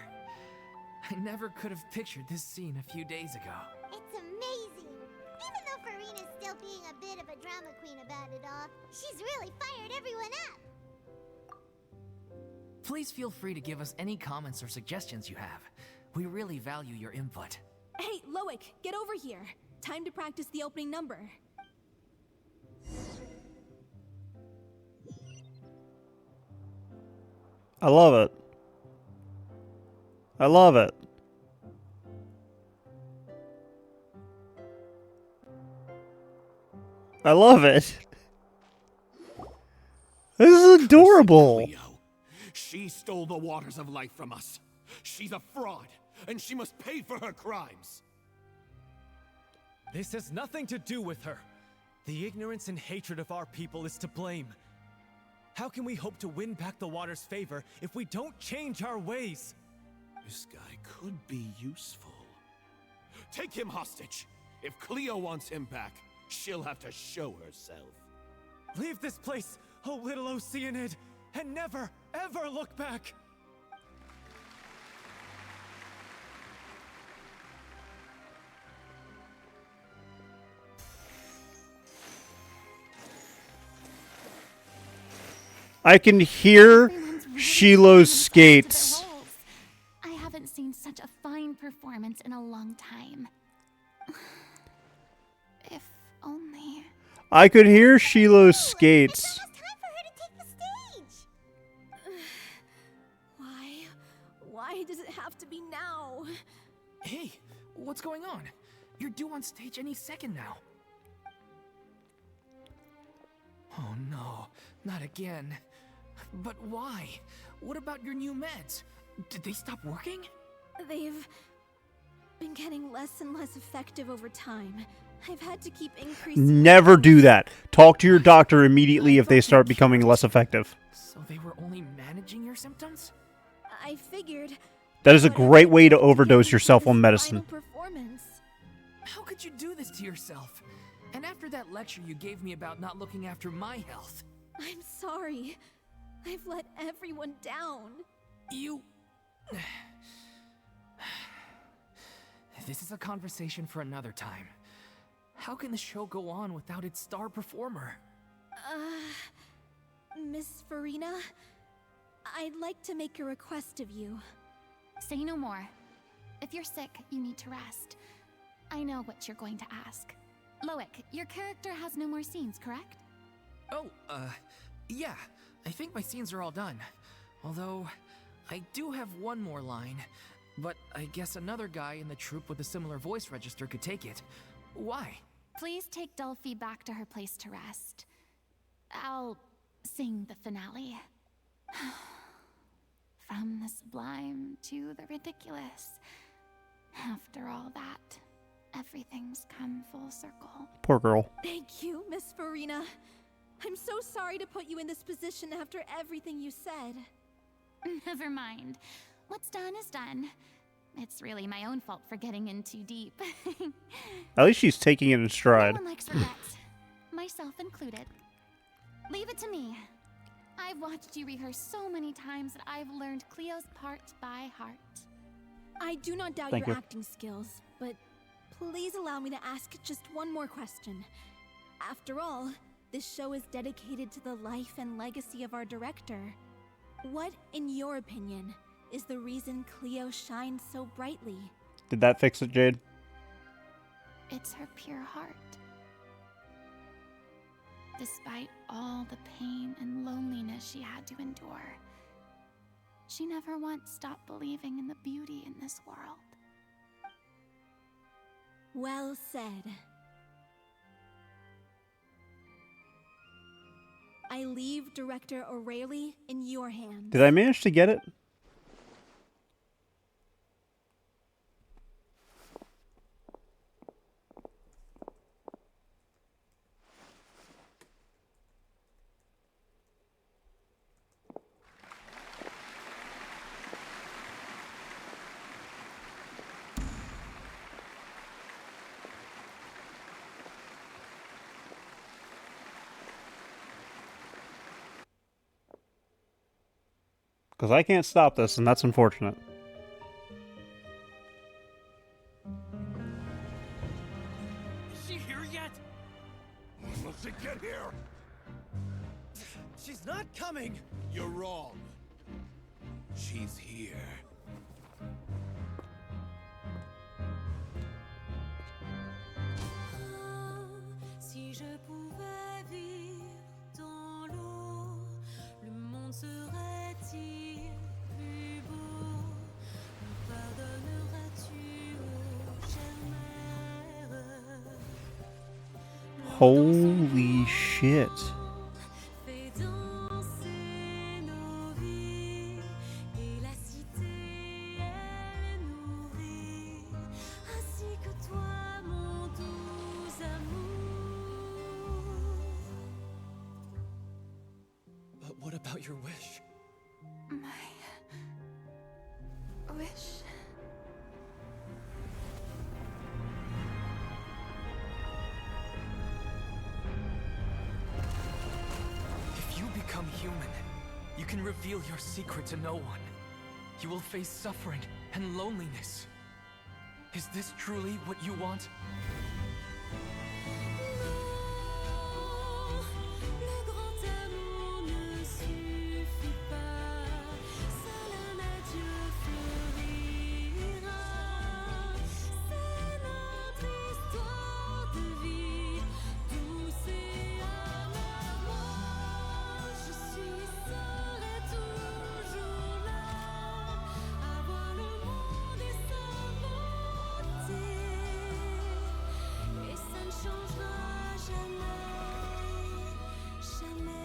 I never could have pictured this scene a few days ago. It's amazing! Even though Farina's still being a bit of a drama queen about it all, she's really fired everyone up! Please feel free to give us any comments or suggestions you have. We really value your input. Hey, Loic, get over here. Time to practice the opening number. I love it. I love it. I love it. This is adorable. Cleo. She stole the waters of life from us. She's a fraud, and she must pay for her crimes. This has nothing to do with her. The ignorance and hatred of our people is to blame. How can we hope to win back the water's favor if we don't change our ways? This guy could be useful. Take him hostage. If Cleo wants him back, she'll have to show herself. Leave this place, oh little Oceanid, and never, ever look back! I can hear Everyone's really Shiloh's playing into their skates. roles. I haven't seen such a fine performance in a long time. If only. I could hear Shiloh's skates. It's almost time for her to take the stage! Why does it have to be now? Hey, what's going on? You're due on stage any second now. Oh no, not again. But why? What about your new meds? Did they stop working? They've been getting less and less effective over time. I've had to keep increasing. Never do that. Talk to your doctor immediately if they start becoming less effective. So they were only managing your symptoms? I figured. That is a whatever great it way to takes get overdose me yourself through on this medicine. final performance. How could you do this to yourself? And after that lecture you gave me about not looking after my health. I'm sorry. I've let everyone down. You... This is a conversation for another time. How can the show go on without its star performer? Miss Farina, I'd like to make a request of you. Say no more. If you're sick, you need to rest. I know what you're going to ask. Loic, your character has no more scenes, correct? Oh, yeah. I think my scenes are all done. Although, I do have one more line. But I guess another guy in the troupe with a similar voice register could take it. Why? Please take Delphi back to her place to rest. I'll sing the finale. From the sublime to the ridiculous. After all that, everything's come full circle. Poor girl. Thank you, Miss Farina. I'm so sorry to put you in this position after everything you said. Never mind. What's done is done. It's really my own fault for getting in too deep. At least she's taking it in stride. No one likes regrets, myself included. Leave it to me. I've watched you rehearse so many times that I've learned Cleo's part by heart. I do not doubt Thank your you. acting skills, but please allow me to ask just one more question. After all, this show is dedicated to the life and legacy of our director. What, in your opinion, is the reason Cleo shines so brightly? Did that fix it, Jade? It's her pure heart. despite all the pain and loneliness she had to endure. She never once stopped believing in the beauty in this world. Well said. I leave Director O'Reilly in your hands. Did I manage to get it? Because I can't stop this, and that's unfortunate. Is she here yet? Let's get here! She's not coming! You're wrong. She's here. Si je pouvais vivre dans l'eau, le monde serait-il plus beau? Me pardonneras-tu, ô chère mère? Holy shit. Fais danser nos vies et la cité elle nourrit, ainsi que toi, mon doux amour. But what about your wish? My wish. If you become human, you can reveal your secret to no one. You will face suffering and loneliness. Is this truly what you want? Le grand amour ne suffit pas, seul un adieu fleurira. C'est notre histoire de vie, douce et amère. Je suis seule et toujours là, à voir le monde et sa beauté. Et ça ne changera jamais, jamais.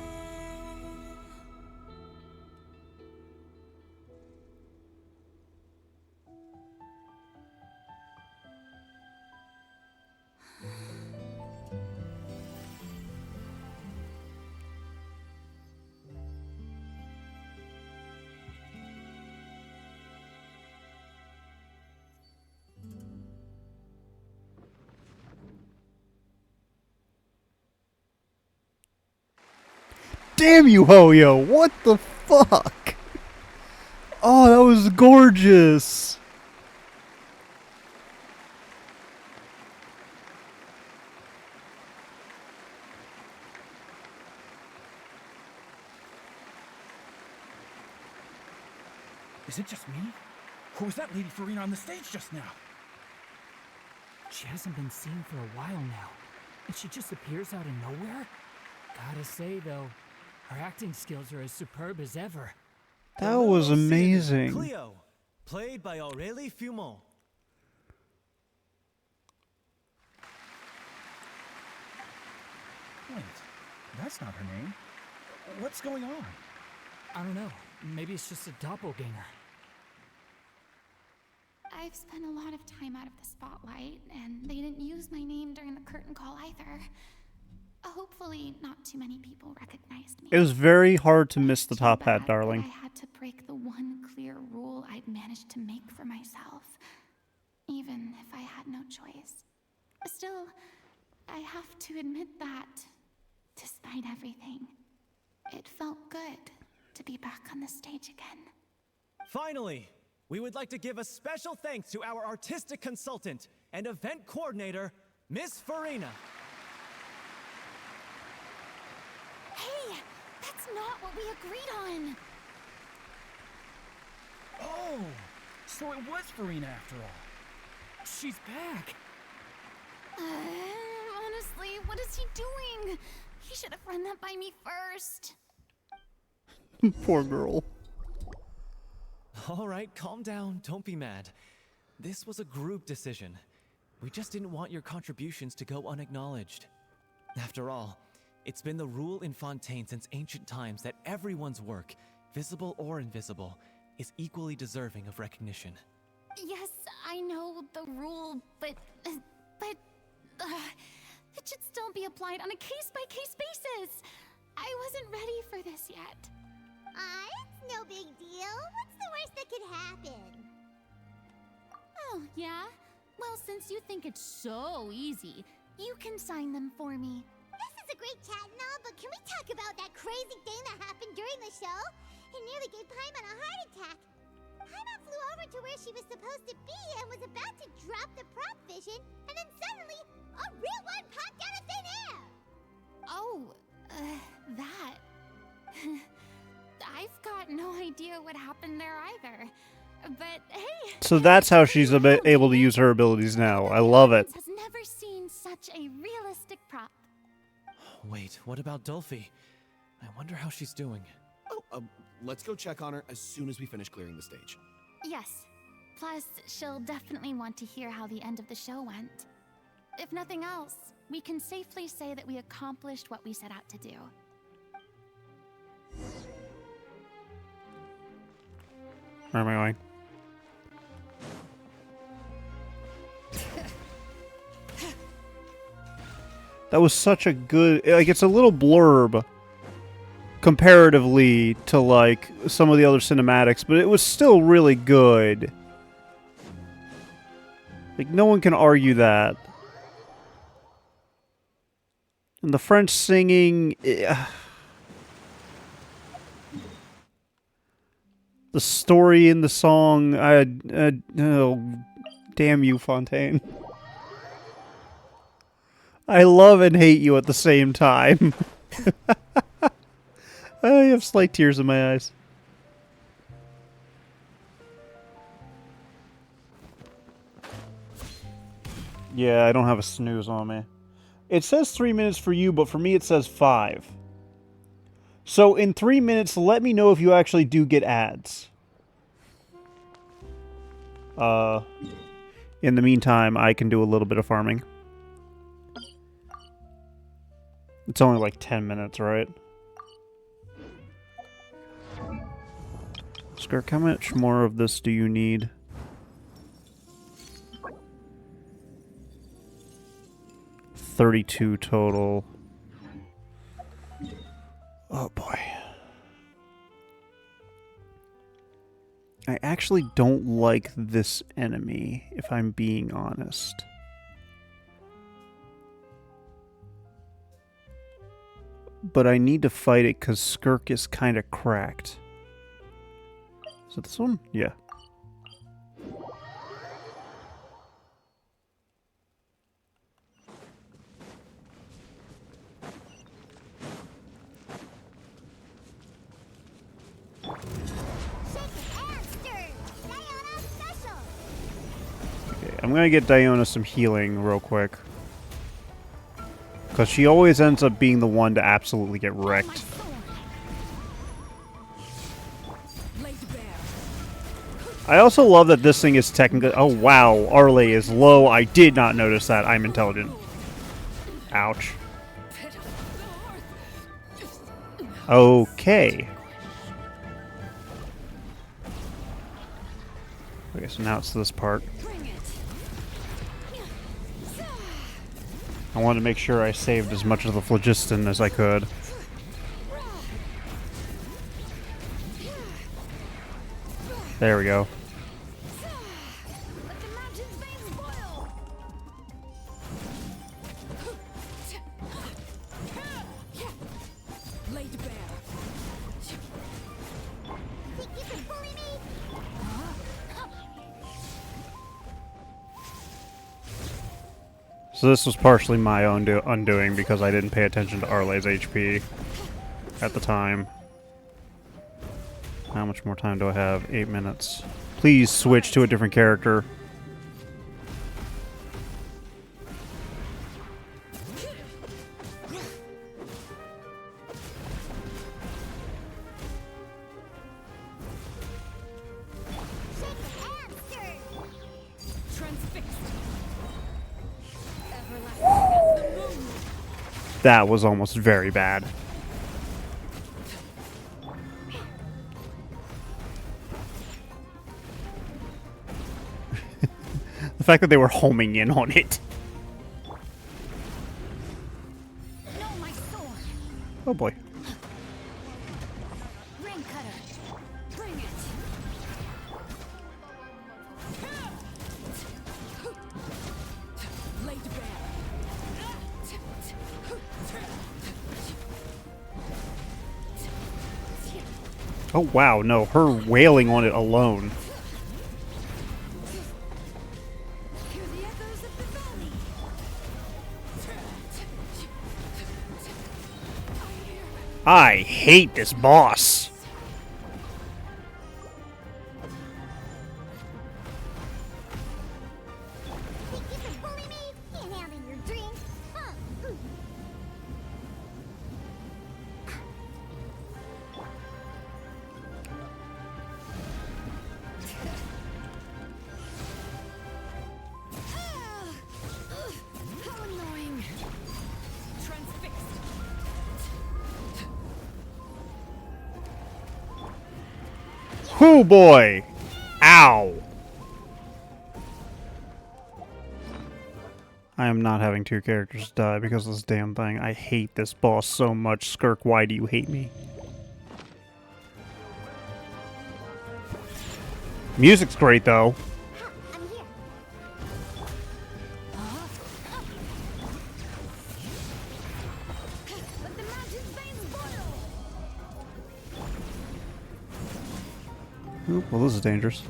Damn you, Hoyo! What the fuck? Oh, that was gorgeous! Is it just me? Or was that Lady Farina on the stage just now? She hasn't been seen for a while now, and she just appears out of nowhere? Gotta say, though, her acting skills are as superb as ever. That was amazing. Cleo, played by Aurélie Fumont. Wait, that's not her name. What's going on? I don't know. Maybe it's just a doppelganger. I've spent a lot of time out of the spotlight, and they didn't use my name during the curtain call either. Hopefully, not too many people recognized me. It was very hard to miss the top hat, Bad darling. that I had to break the one clear rule I'd managed to make for myself, even if I had no choice. Still, I have to admit that, despite everything, it felt good to be back on the stage again. Finally, we would like to give a special thanks to our artistic consultant and event coordinator, Miss Farina. Hey, that's not what we agreed on. Oh, so it was Farina after all. She's back. Honestly, what is he doing? He should have run that by me first. Poor girl. All right, calm down. Don't be mad. This was a group decision. We just didn't want your contributions to go unacknowledged. After all, it's been the rule in Fontaine since ancient times that everyone's work, visible or invisible, is equally deserving of recognition. Yes, I know the rule, but it should still be applied on a case-by-case basis. I wasn't ready for this yet. It's no big deal. What's the worst that could happen? Oh, yeah? Well, since you think it's so easy, you can sign them for me. This is a great chat and all, but can we talk about that crazy thing that happened during the show? It nearly gave Paimon a heart attack. Paimon flew over to where she was supposed to be and was about to drop the prop vision, and then suddenly, a real one popped out of thin air! Oh, that. I've got no idea what happened there either. But hey. So that's how she's able to use her abilities now. I love it. Has never seen such a realistic prop. Wait, what about Dolphy? I wonder how she's doing. Oh, let's go check on her as soon as we finish clearing the stage. Yes. Plus, she'll definitely want to hear how the end of the show went. If nothing else, we can safely say that we accomplished what we set out to do. Where am I going? That was such a good... Like, it's a little blurb comparatively to, like, some of the other cinematics, but it was still really good. Like, no one can argue that. And the French singing... The story in the song... oh, damn you, Fontaine. I love and hate you at the same time. I have slight tears in my eyes. Yeah, I don't have a snooze on me. It says 3 minutes for you, but for me it says 5. So in 3 minutes, let me know if you actually do get ads. In the meantime, I can do a little bit of farming. It's only like 10 minutes, right? Skirk, how much more of this do you need? $32 total. Oh boy. I actually don't like this enemy, if I'm being honest. But I need to fight it because Skirk is kind of cracked. Is it this one? Yeah. Okay, I'm gonna get Diona some healing real quick. Because she always ends up being the one to absolutely get wrecked. I also love that this thing is technically... Oh, wow. Arle is low. I did not notice that. I'm intelligent. Ouch. Okay. Okay, so now it's this part. I wanted to make sure I saved as much of the phlogiston as I could. There we go. So this was partially my own undoing because I didn't pay attention to Arle's HP at the time. How much more time do I have? 8 minutes. Please switch to a different character. That was almost very bad. The fact that they were homing in on it. No, my sword. Oh boy. Ring cutter. Bring it. Laid Oh wow, no, her wailing on it alone. I hate this boss. How annoying. Transfixed. Oh boy. Ow. I am not having two characters die because of this damn thing. I hate this boss so much. Skirk, why do you hate me? Music's great though. Oop, well, this is dangerous.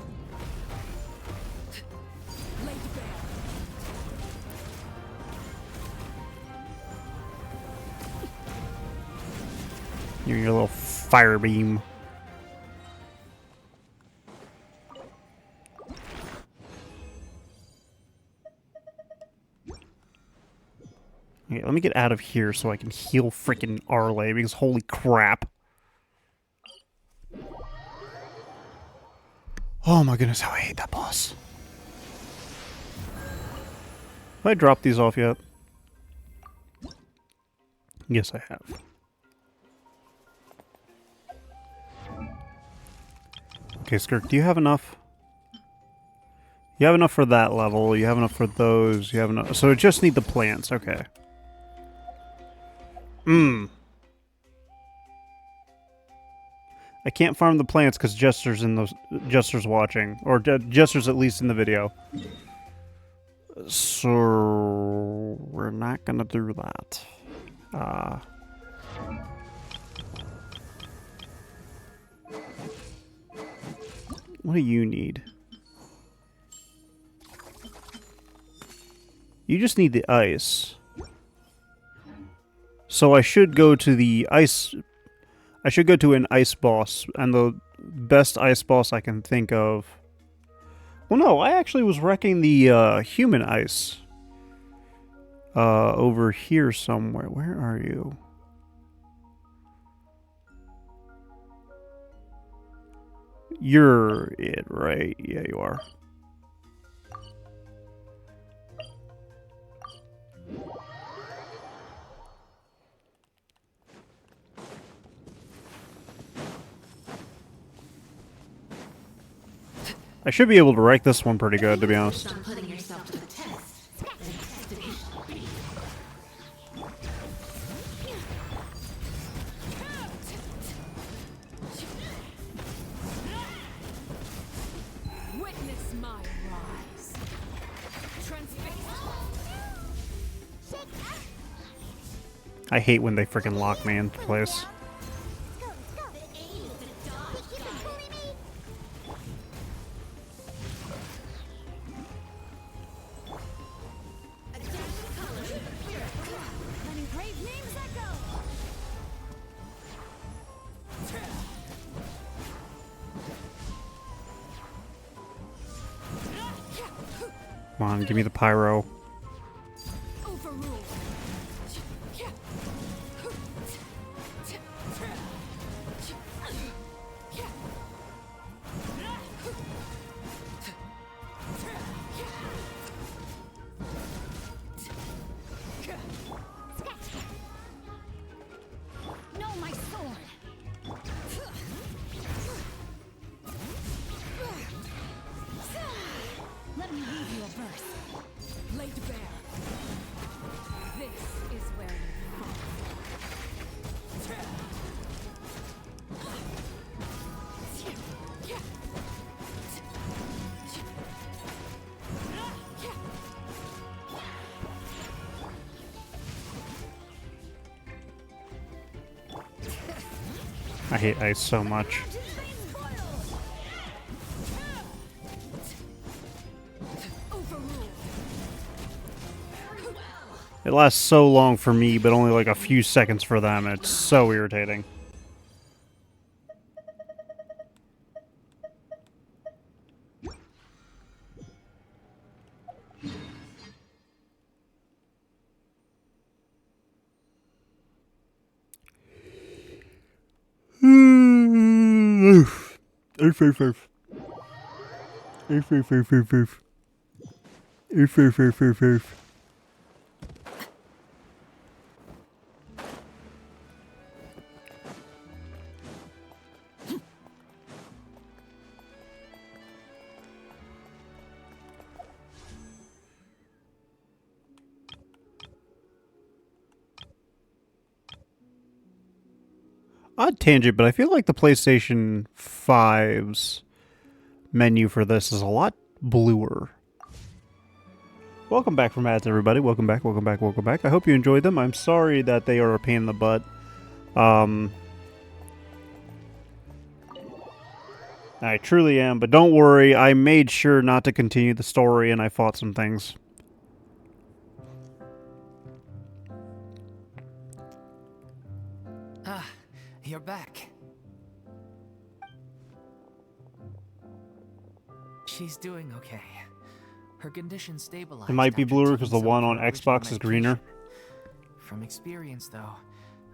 You're your little fire beam. Okay, let me get out of here so I can heal freaking Arle, because holy crap. Oh my goodness, how I hate that boss. Have I dropped these off yet? Yes, I have. Okay, Skirk, do you have enough? You have enough for that level, you have enough for those, you have enough. So I just need the plants, okay. I can't farm the plants because Jester's in those. Jester's watching, or Jester's at least in the video. So we're not gonna do that. What do you need? You just need the ice. So I should go to the ice. I should go to an ice boss, and the best ice boss I can think of... Well, no, I actually was wrecking the human ice. Over here somewhere. Where are you? You're it, right? Yeah, you are. I should be able to wreck this one pretty good, to be honest. Witness my rise. I hate when they freaking lock me in place. Come on, give me the pyro. I hate ice so much. It lasts so long for me, but only like a few seconds for them. It's so irritating. Oof. Oof, oof, oof. Oof, oof, oof, oof, oof. Oof, oof, oof, oof, oof. Odd tangent, but I feel like the PlayStation 5's menu for this is a lot bluer. Welcome back from ads, everybody. Welcome back, welcome back, welcome back. I hope you enjoyed them. I'm sorry that they are a pain in the butt. I truly am, but don't worry. I made sure not to continue the story, and I fought some things. Ah, you're back. She's doing okay. Her condition stabilized. It might be after bluer taking because the some one of on her original Xbox is greener. medication. From experience, though,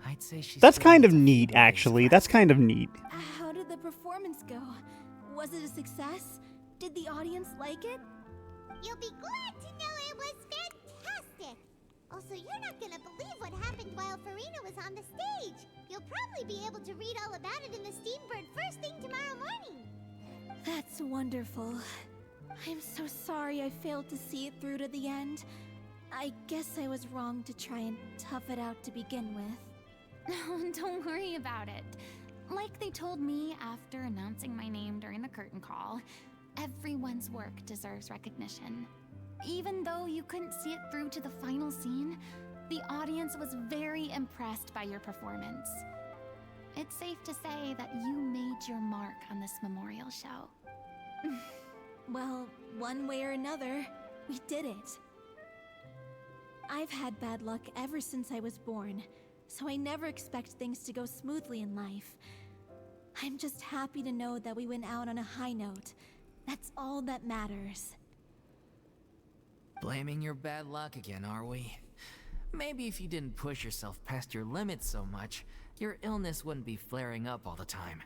I'd say she's. That's kind of starting to neat, feel ways actually. That's kind of neat. How did the performance go? Was it a success? Did the audience like it? You'll be glad to know it was fantastic. Also, you're not gonna believe what happened while Farina was on the stage. You'll probably be able to read all about it in the Steambird first thing tomorrow morning. That's wonderful. I'm so sorry I failed to see it through to the end. I guess I was wrong to try and tough it out to begin with. Don't worry about it. Like they told me after announcing my name during the curtain call, everyone's work deserves recognition. Even though you couldn't see it through to the final scene, the audience was very impressed by your performance. It's safe to say that you made your mark on this memorial show. Well, one way or another, we did it. I've had bad luck ever since I was born, so I never expect things to go smoothly in life. I'm just happy to know that we went out on a high note. That's all that matters. Blaming your bad luck again, are we? Maybe if you didn't push yourself past your limits so much, your illness wouldn't be flaring up all the time.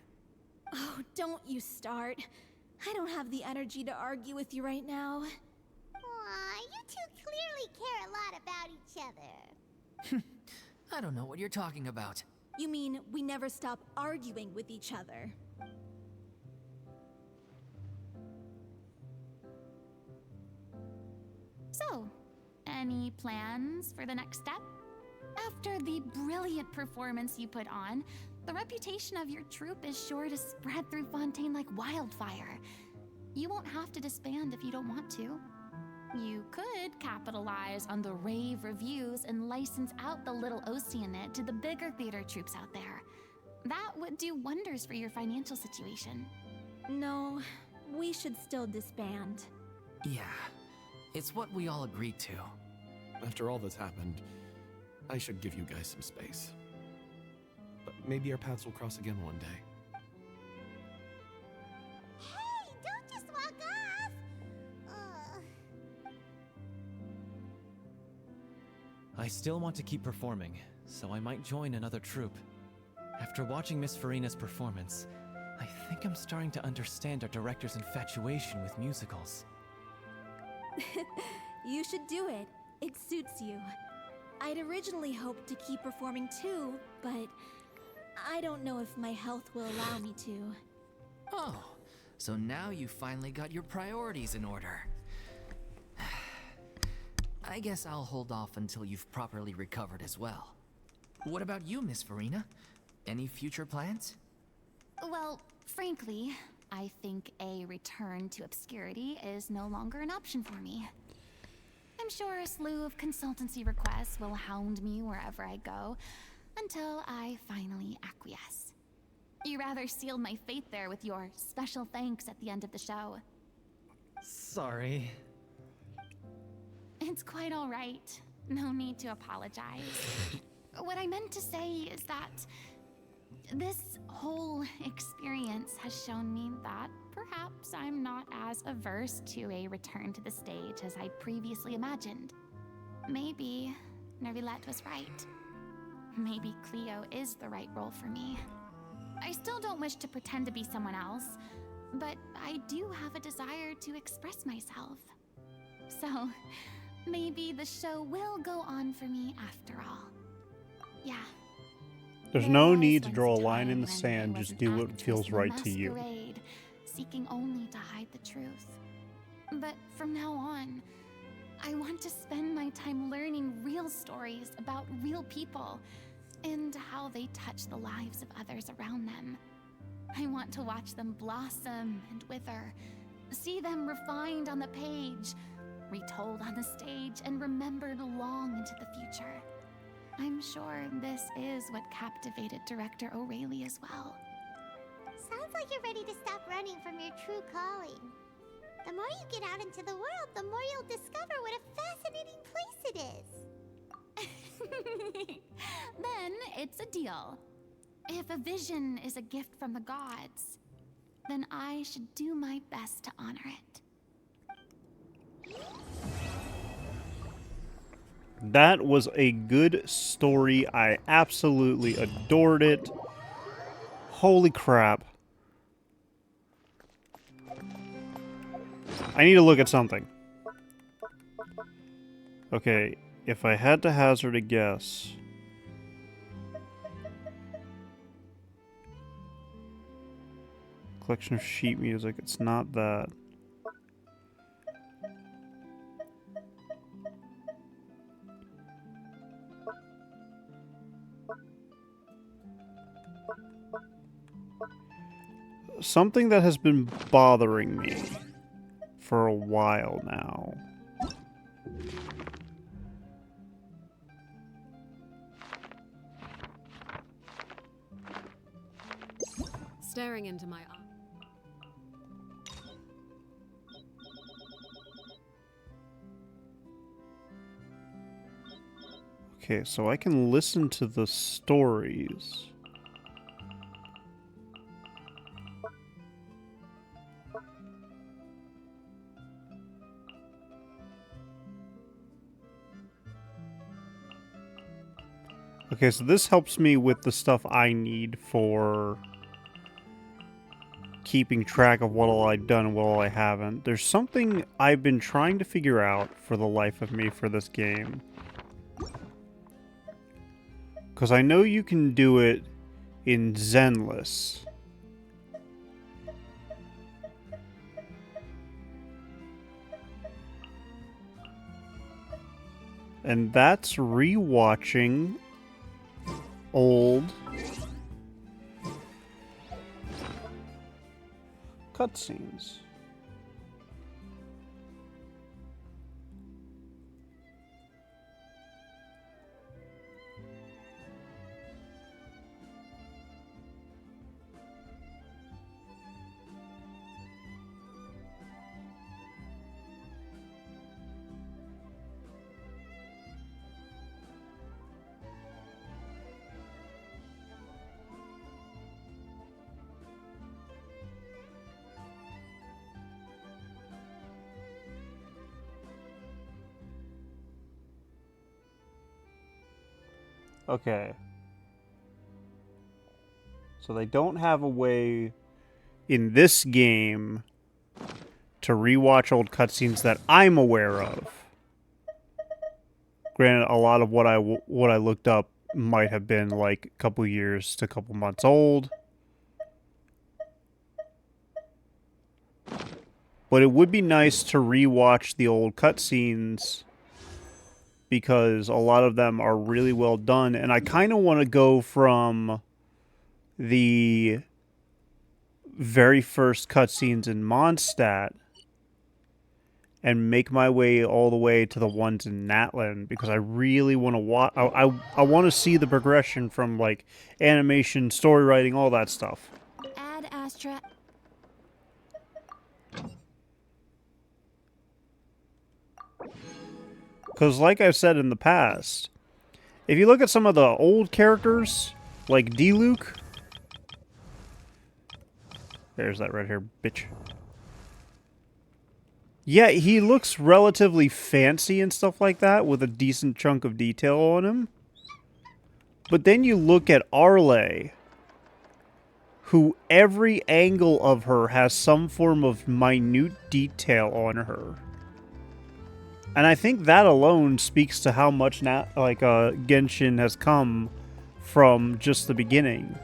Oh, don't you start. I don't have the energy to argue with you right now. Aw, you two clearly care a lot about each other. I don't know what you're talking about. You mean we never stop arguing with each other? So, any plans for the next step? After the brilliant performance you put on, the reputation of your troupe is sure to spread through Fontaine like wildfire. You won't have to disband if you don't want to. You could capitalize on the rave reviews and license out the Little Oceanit to the bigger theater troupes out there. That would do wonders for your financial situation. No, we should still disband. Yeah, it's what we all agreed to. After all that's happened, I should give you guys some space. But maybe our paths will cross again one day. Hey, don't just walk off! I still want to keep performing, so I might join another troupe. After watching Miss Farina's performance, I think I'm starting to understand our director's infatuation with musicals. You should do it. It suits you. I'd originally hoped to keep performing too, but I don't know if my health will allow me to. Oh, so now you finally got your priorities in order. I guess I'll hold off until you've properly recovered as well. What about you, Miss Farina? Any future plans? Well, frankly, I think a return to obscurity is no longer an option for me. I'm sure a slew of consultancy requests will hound me wherever I go, until I finally acquiesce. You rather sealed my fate there with your special thanks at the end of the show. Sorry. It's quite all right. No need to apologize. What I meant to say is that this whole experience has shown me that perhaps I'm not as averse to a return to the stage as I previously imagined. Maybe Nervilette was right. Maybe Cleo is the right role for me. I still don't wish to pretend to be someone else, but I do have a desire to express myself. So, maybe the show will go on for me after all. Yeah. There's no need to draw a line in the sand, just do what feels right to you. Seeking only to hide the truth. But from now on, I want to spend my time learning real stories about real people and how they touch the lives of others around them. I want to watch them blossom and wither, see them refined on the page, retold on the stage, and remembered long into the future. I'm sure this is what captivated Director O'Reilly as well. Sounds like you're ready to stop running from your true calling. The more you get out into the world, the more you'll discover what a fascinating place it is. Then it's a deal. If a vision is a gift from the gods, then I should do my best to honor it. That was a good story. I absolutely adored it. Holy crap. I need to look at something. Okay, if I had to hazard a guess. Collection of sheet music, it's not that. Something that has been bothering me for a while now. Staring into my eyes. Okay, so I can listen to the stories. Okay, so this helps me with the stuff I need for keeping track of what all I've done and what all I haven't. There's something I've been trying to figure out for the life of me for this game. Because I know you can do it in Zenless. And that's rewatching old cutscenes. Okay. So they don't have a way in this game to rewatch old cutscenes that I'm aware of. Granted, a lot of what I looked up might have been like a couple years to a couple months old. But it would be nice to rewatch the old cutscenes because a lot of them are really well done, and I kind of want to go from the very first cutscenes in Mondstadt and make my way all the way to the ones in Natlan because I really want to watch. I want to see the progression from like animation, story writing, all that stuff. Add Astra. Because, like I've said in the past, if you look at some of the old characters, like D-Luke, there's that red hair bitch. Yeah, he looks relatively fancy and stuff like that, with a decent chunk of detail on him. But then you look at Arle, who every angle of her has some form of minute detail on her. And I think that alone speaks to how much Genshin has come from just the beginning.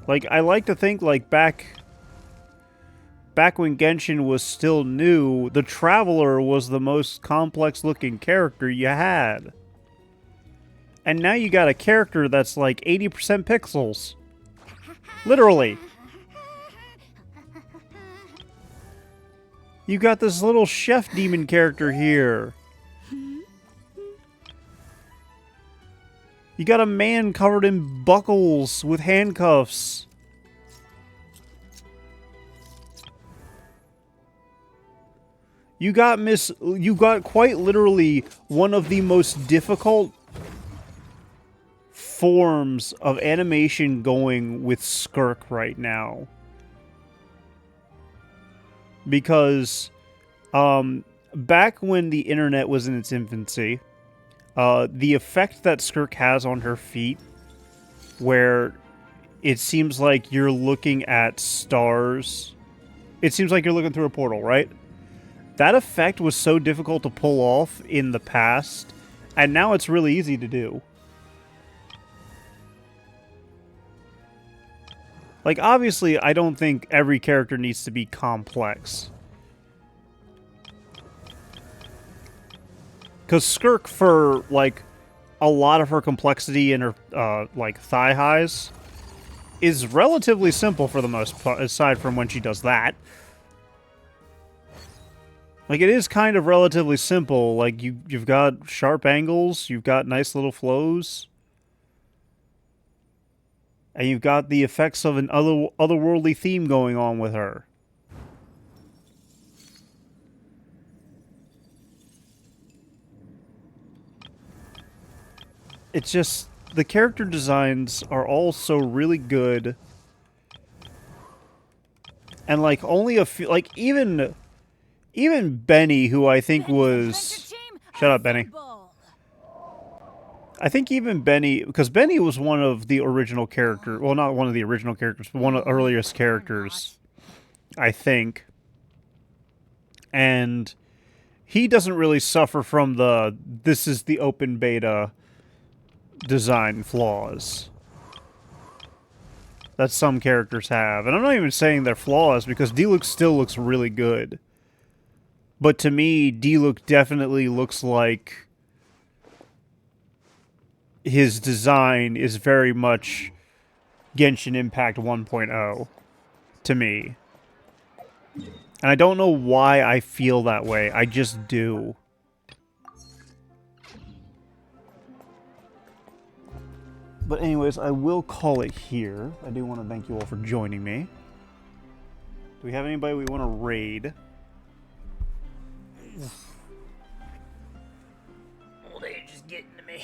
Like, I like to think, like, back when Genshin was still new, the Traveler was the most complex-looking character you had. And now you got a character that's like 80% pixels. Literally. You got this little chef demon character here. You got a man covered in buckles with handcuffs. You got quite literally one of the most difficult forms of animation going with Skirk right now. Because back when the internet was in its infancy, the effect that Skirk has on her feet, where it seems like you're looking at stars, it seems like you're looking through a portal, right? That effect was so difficult to pull off in the past, and now it's really easy to do. Like, obviously, I don't think every character needs to be complex. Because Skirk, for, like, a lot of her complexity and her, like, thigh highs, is relatively simple for the most part, aside from when she does that. Like, it is kind of relatively simple. Like, you've got sharp angles, you've got nice little flows. And you've got the effects of an otherworldly theme going on with her. It's just, the character designs are all so really good. And like, only a few, like, even Benny, who I think was... Shut up, Benny. I think even Benny, because Benny was one of the original characters, well, not one of the original characters, but one of the earliest characters, I think. And he doesn't really suffer from this is the open beta design flaws that some characters have. And I'm not even saying they're flaws, because D-Luke still looks really good. But to me, D-Luke definitely looks like his design is very much Genshin Impact 1.0 to me. And I don't know why I feel that way. I just do. But anyways, I will call it here. I do want to thank you all for joining me. Do we have anybody we want to raid? Old age is getting to me.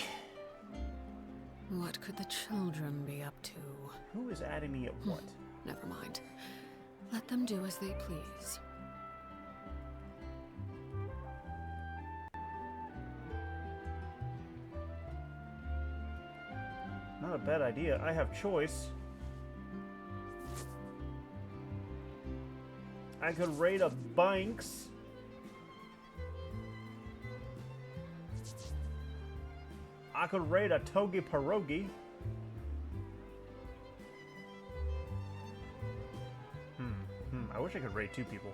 What could the children be up to? Who is adding me at what? Never mind. Let them do as they please. Not a bad idea. I have choice. I could raid a Banks. I could raid a Togi Pierogi. I wish I could raid 2 people.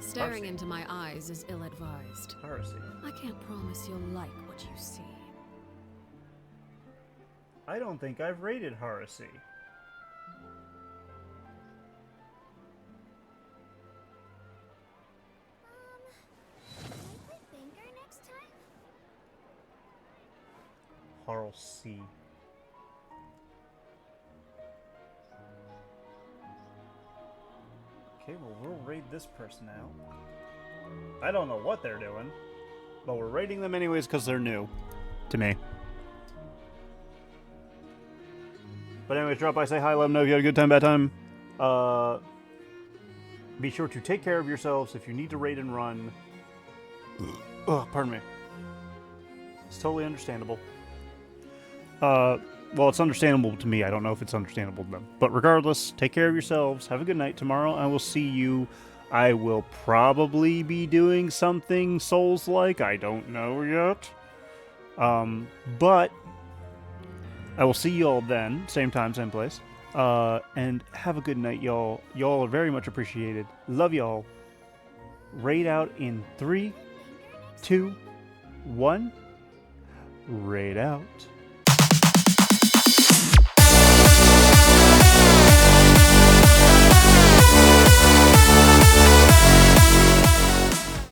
Staring Heresy. into my eyes is ill-advised. Heresy. I can't promise you'll like what you see. I don't think I've raided Heresy. Can I play Banger next time? Heresy. Okay, well, we'll raid this person out. I don't know what they're doing, but we're raiding them anyways because they're new to me. But anyways, drop by, say hi, let them know if you had a good time, bad time. Be sure to take care of yourselves if you need to raid and run. Oh, pardon me. It's totally understandable. Well, it's understandable to me. I don't know if it's understandable to them. But regardless, take care of yourselves. Have a good night. Tomorrow I will see you. I will probably be doing something Souls-like. I don't know yet. But I will see you all then. Same time, same place. And have a good night, y'all. Y'all are very much appreciated. Love y'all. Raid out in 3, 2, 1. Raid out.